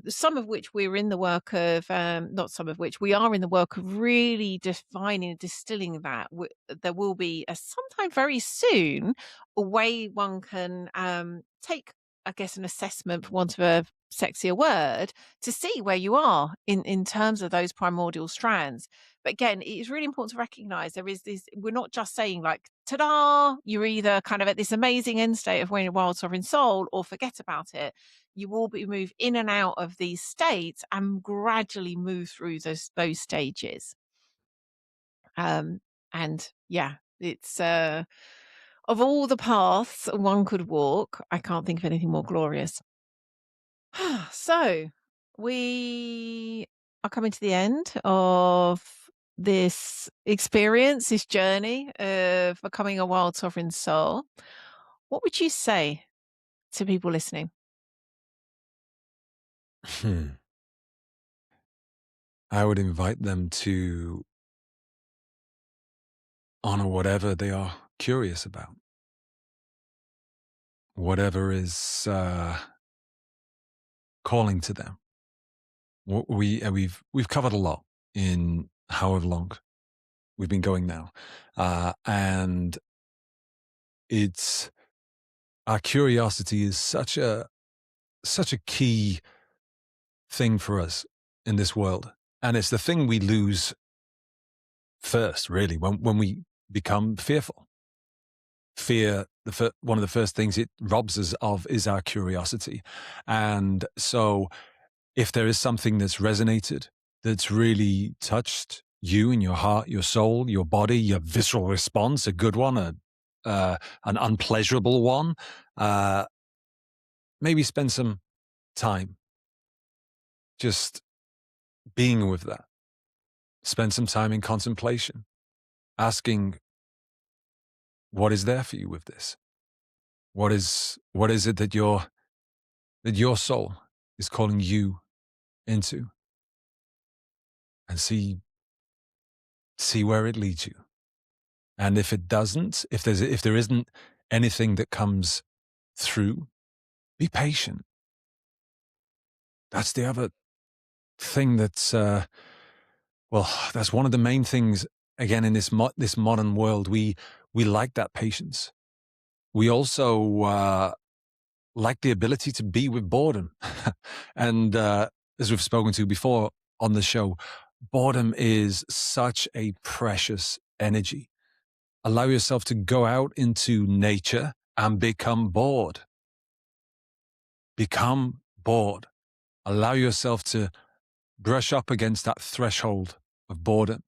some of which we're in the work of, not some of which we are in the work of really defining and distilling that. There will be sometime very soon a way one can take, I guess, an assessment, for want of a sexier word, to see where you are in terms of those primordial strands. But again, it is really important to recognize there is this, we're not just saying like, ta-da, you're either kind of at this amazing end state of winning a wild sovereign soul or forget about it. You will be move in and out of these states and gradually move through those stages. And yeah, it's of all the paths one could walk, I can't think of anything more glorious. So we are coming to the end of this experience, this journey of becoming a wild sovereign soul. What would you say to people listening? I would invite them to honor whatever they are curious about, whatever is calling to them. We've covered a lot in however long we've been going now, and it's our curiosity is such a key thing for us in this world, and it's the thing we lose first, really, when we become fearful. Fear, one of the first things it robs us of is our curiosity, and so if there is something that's resonated, that's really touched you in your heart, your soul, your body, your visceral response, a good one, an unpleasurable one, maybe spend some time just being with that. Spend some time in contemplation, asking, what is there for you with this? What is it that your soul is calling you into? And see where it leads you. And if it doesn't, if there isn't anything that comes through, be patient. That's the other thing that's that's one of the main things, again, in this modern world. We like that patience. We also like the ability to be with boredom. And as we've spoken to before on the show, boredom is such a precious energy. Allow yourself to go out into nature and become bored. Become bored. Allow yourself to brush up against that threshold of boredom.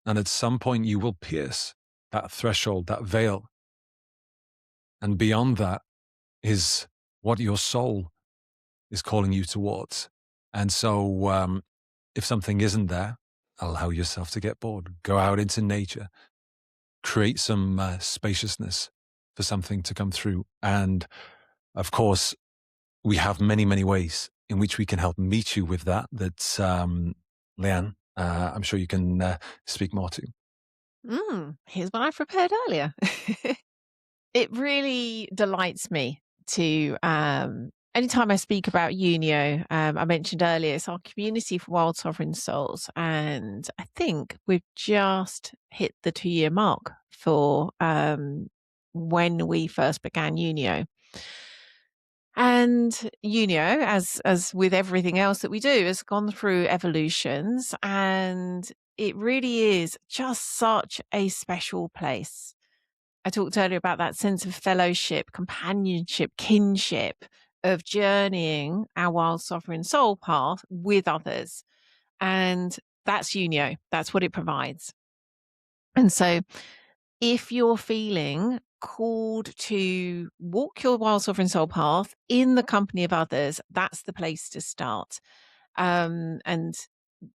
And at some point you will pierce that threshold, that veil. And beyond that is what your soul is calling you towards. And so if something isn't there, allow yourself to get bored. Go out into nature. Create some spaciousness for something to come through. And of course, we have many, many ways in which we can help meet you with that. That's Lian, I'm sure you can speak more to. Here's what I prepared earlier. It really delights me to, anytime I speak about Unio, I mentioned earlier, it's our community for wild sovereign souls. And I think we've just hit the 2-year mark for when we first began Unio. And Unio, as with everything else that we do, has gone through evolutions, and it really is just such a special place. I talked earlier about that sense of fellowship, companionship, kinship, of journeying our wild sovereign soul path with others. And that's Unio. That's what it provides. And so if you're feeling called to walk your wild sovereign soul path in the company of others, that's the place to start. And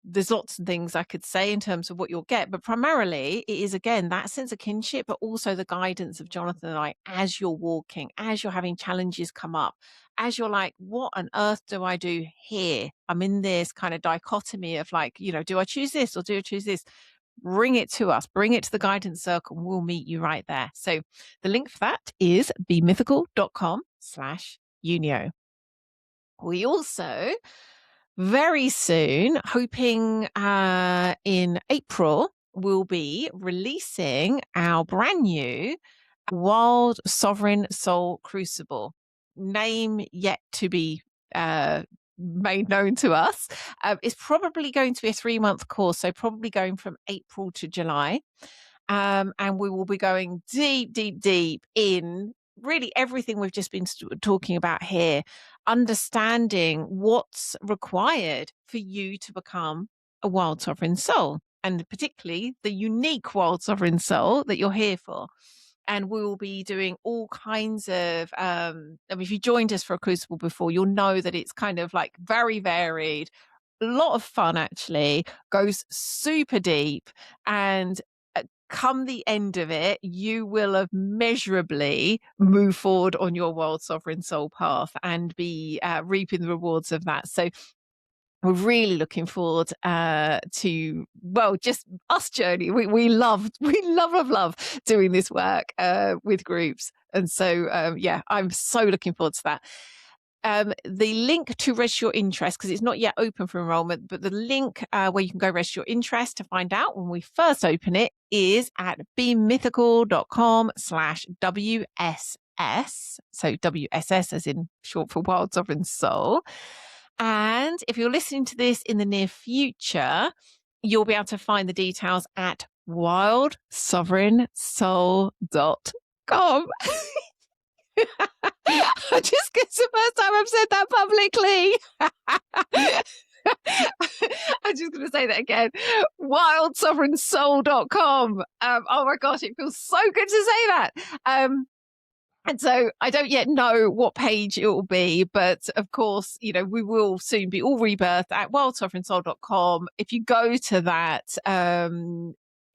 there's lots of things I could say in terms of what you'll get, but primarily it is, again, that sense of kinship, but also the guidance of Jonathan and I as you're walking, as you're having challenges come up, as you're like, what on earth do I do here? I'm in this kind of dichotomy of like, do I choose this or do I choose this? bring it to us, bring it to the guidance circle, and we'll meet you right there. So the link for that is bemythical.com/Unio. We also very soon, hoping in April, we'll be releasing our brand new Wild Sovereign Soul Crucible. Name yet to be made known to us. It's probably going to be a 3-month course, so probably going from April to July. And we will be going deep, deep, deep in really everything we've just been talking about here, understanding what's required for you to become a wild sovereign soul, and particularly the unique wild sovereign soul that you're here for. And we will be doing all kinds of, I mean, if you joined us for a crucible before, you'll know that it's kind of like very varied, a lot of fun actually, goes super deep. And come the end of it, you will have measurably moved forward on your wild sovereign soul path and be reaping the rewards of that. So we're really looking forward to, well, just us journey. We love doing this work with groups. And so, yeah, I'm so looking forward to that. The link to register your interest, because it's not yet open for enrollment, but the link where you can go register your interest to find out when we first open it is at bemythical.com/WSS. So WSS as in short for Wild Sovereign Soul. And if you're listening to this in the near future, you'll be able to find the details at wildsovereignsoul.com. I just it's the first time I've said that publicly. I'm just going to say that again. Wildsovereignsoul.com. Oh my gosh, it feels so good to say that. And so I don't yet know what page it will be, but of course, you know, we will soon be all rebirthed at wildsovereignsoul.com. If you go to that,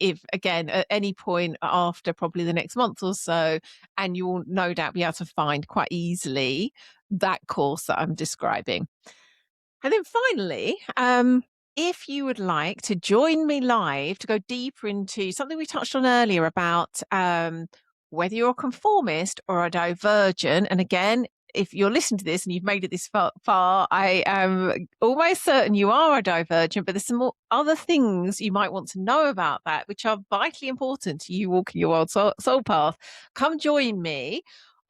if again, at any point after probably the next month or so, and you will no doubt be able to find quite easily that course that I'm describing. And then finally, if you would like to join me live to go deeper into something we touched on earlier about whether you're a conformist or a divergent. And again, if you're listening to this and you've made it this far, I am almost certain you are a divergent, but there's some more other things you might want to know about that, which are vitally important to you walking your wild soul path. Come join me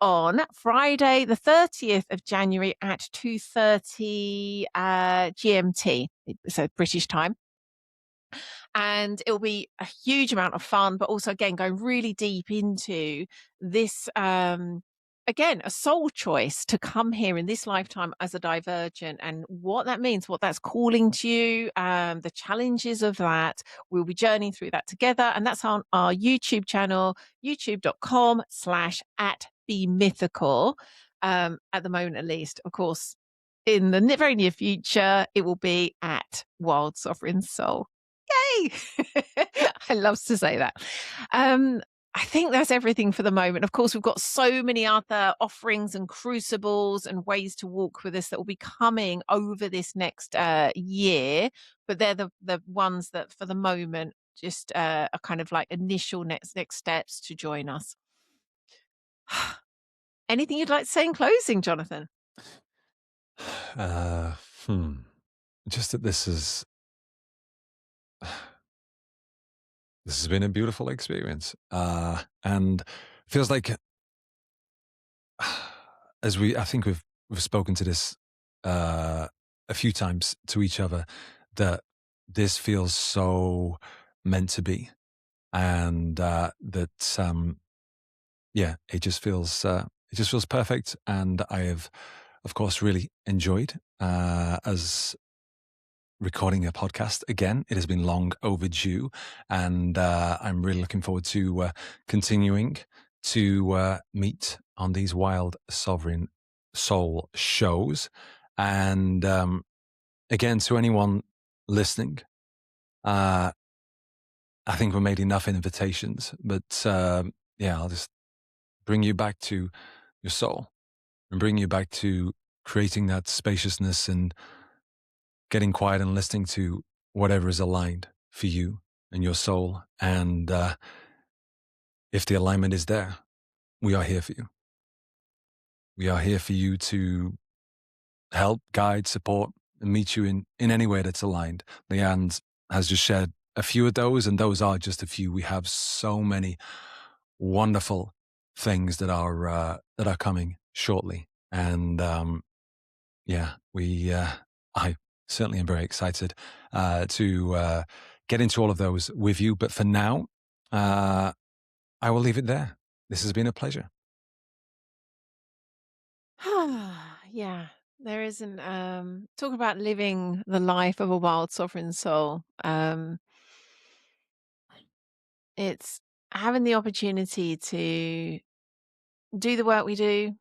on Friday, the 30th of January at 2:30 GMT, so British time. And it'll be a huge amount of fun, but also, again, going really deep into this, again, a soul choice to come here in this lifetime as a divergent and what that means, what that's calling to you, the challenges of that. We'll be journeying through that together. And that's on our YouTube channel, youtube.com/@bemythical, at the moment, at least. Of course, in the very near future, it will be at Wild Sovereign Soul. Yay! I love to say that. I think that's everything for the moment. Of course, we've got so many other offerings and crucibles and ways to walk with us that will be coming over this next year, but they're the ones that for the moment just are kind of like initial next steps to join us. Anything you'd like to say in closing, Jonathan? Just that this has been a beautiful experience, and feels like I think we've spoken to this a few times to each other, that this feels so meant to be, and that yeah, it just feels perfect, and I have, of course, really enjoyed as recording a podcast again. It has been long overdue, and I'm really looking forward to continuing to meet on these Wild Sovereign Soul shows. And again, to anyone listening, I think we made enough invitations, but yeah, I'll just bring you back to your soul and bring you back to creating that spaciousness and getting quiet and listening to whatever is aligned for you and your soul. And if the alignment is there, we are here for you. We are here for you to help, guide, support, and meet you in any way that's aligned. Lian has just shared a few of those, and those are just a few. We have so many wonderful things that are coming shortly. And I certainly am very excited to get into all of those with you. But for now, I will leave it there. This has been a pleasure. Yeah, there isn't talk about living the life of a wild sovereign soul. It's having the opportunity to do the work we do,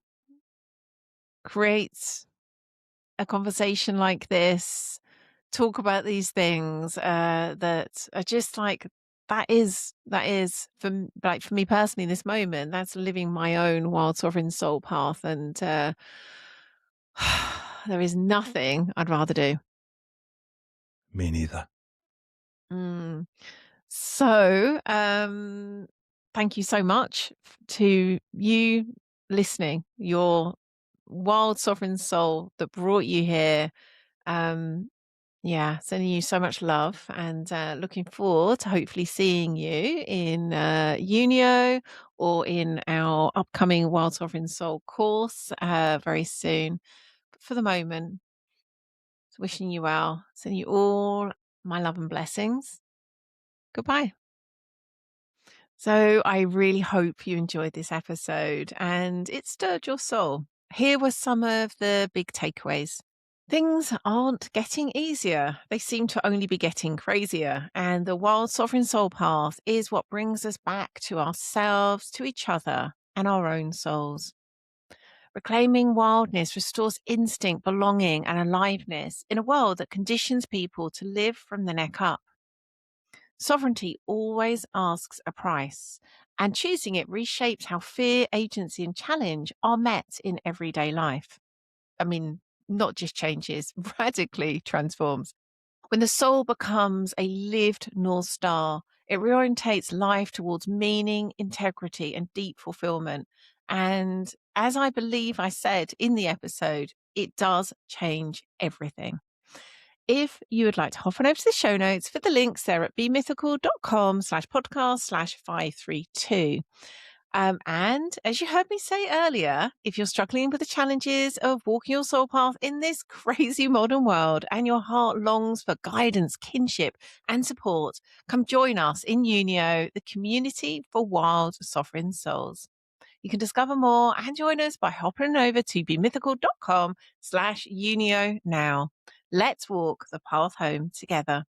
create a conversation like this, talk about these things that are just like that is for me personally in this moment, that's living my own wild sovereign soul path. And there is nothing I'd rather do. Me neither. Mm. So, thank you so much to you listening, your wild sovereign soul that brought you here. Yeah, sending you so much love and looking forward to hopefully seeing you in Unio or in our upcoming Wild Sovereign Soul course very soon. But for the moment, wishing you well, sending you all my love and blessings. Goodbye. So I really hope you enjoyed this episode and it stirred your soul. Here were some of the big takeaways. Things aren't getting easier. They seem to only be getting crazier. And the wild sovereign soul path is what brings us back to ourselves, to each other, and our own souls. Reclaiming wildness restores instinct, belonging, and aliveness in a world that conditions people to live from the neck up. Sovereignty always asks a price, and choosing it reshapes how fear, agency, and challenge are met in everyday life. I mean, not just changes, radically transforms. When the soul becomes a lived North Star, it reorientates life towards meaning, integrity, and deep fulfillment. And as I believe I said in the episode, it does change everything. If you would like to hop on over to the show notes for the links there at bemythical.com/podcast/532. And as you heard me say earlier, if you're struggling with the challenges of walking your soul path in this crazy modern world and your heart longs for guidance, kinship, and support, come join us in Unio, the community for wild sovereign souls. You can discover more and join us by hopping over to bemythical.com/Unio now. Let's walk the path home together.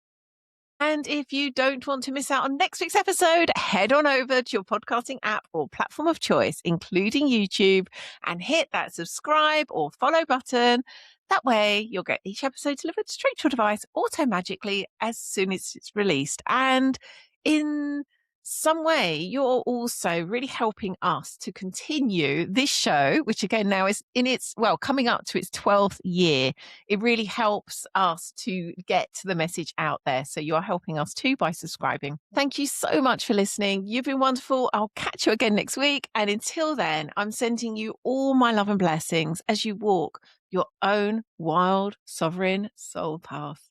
And if you don't want to miss out on next week's episode, head on over to your podcasting app or platform of choice, including YouTube, and hit that subscribe or follow button. That way, you'll get each episode delivered straight to your device auto-magically as soon as it's released. And in some way, you're also really helping us to continue this show, which again now is in its, well, coming up to its 12th year. It really helps us to get the message out there. So you are helping us too by subscribing. Thank you so much for listening. You've been wonderful. I'll catch you again next week. And until then, I'm sending you all my love and blessings as you walk your own wild, sovereign soul path.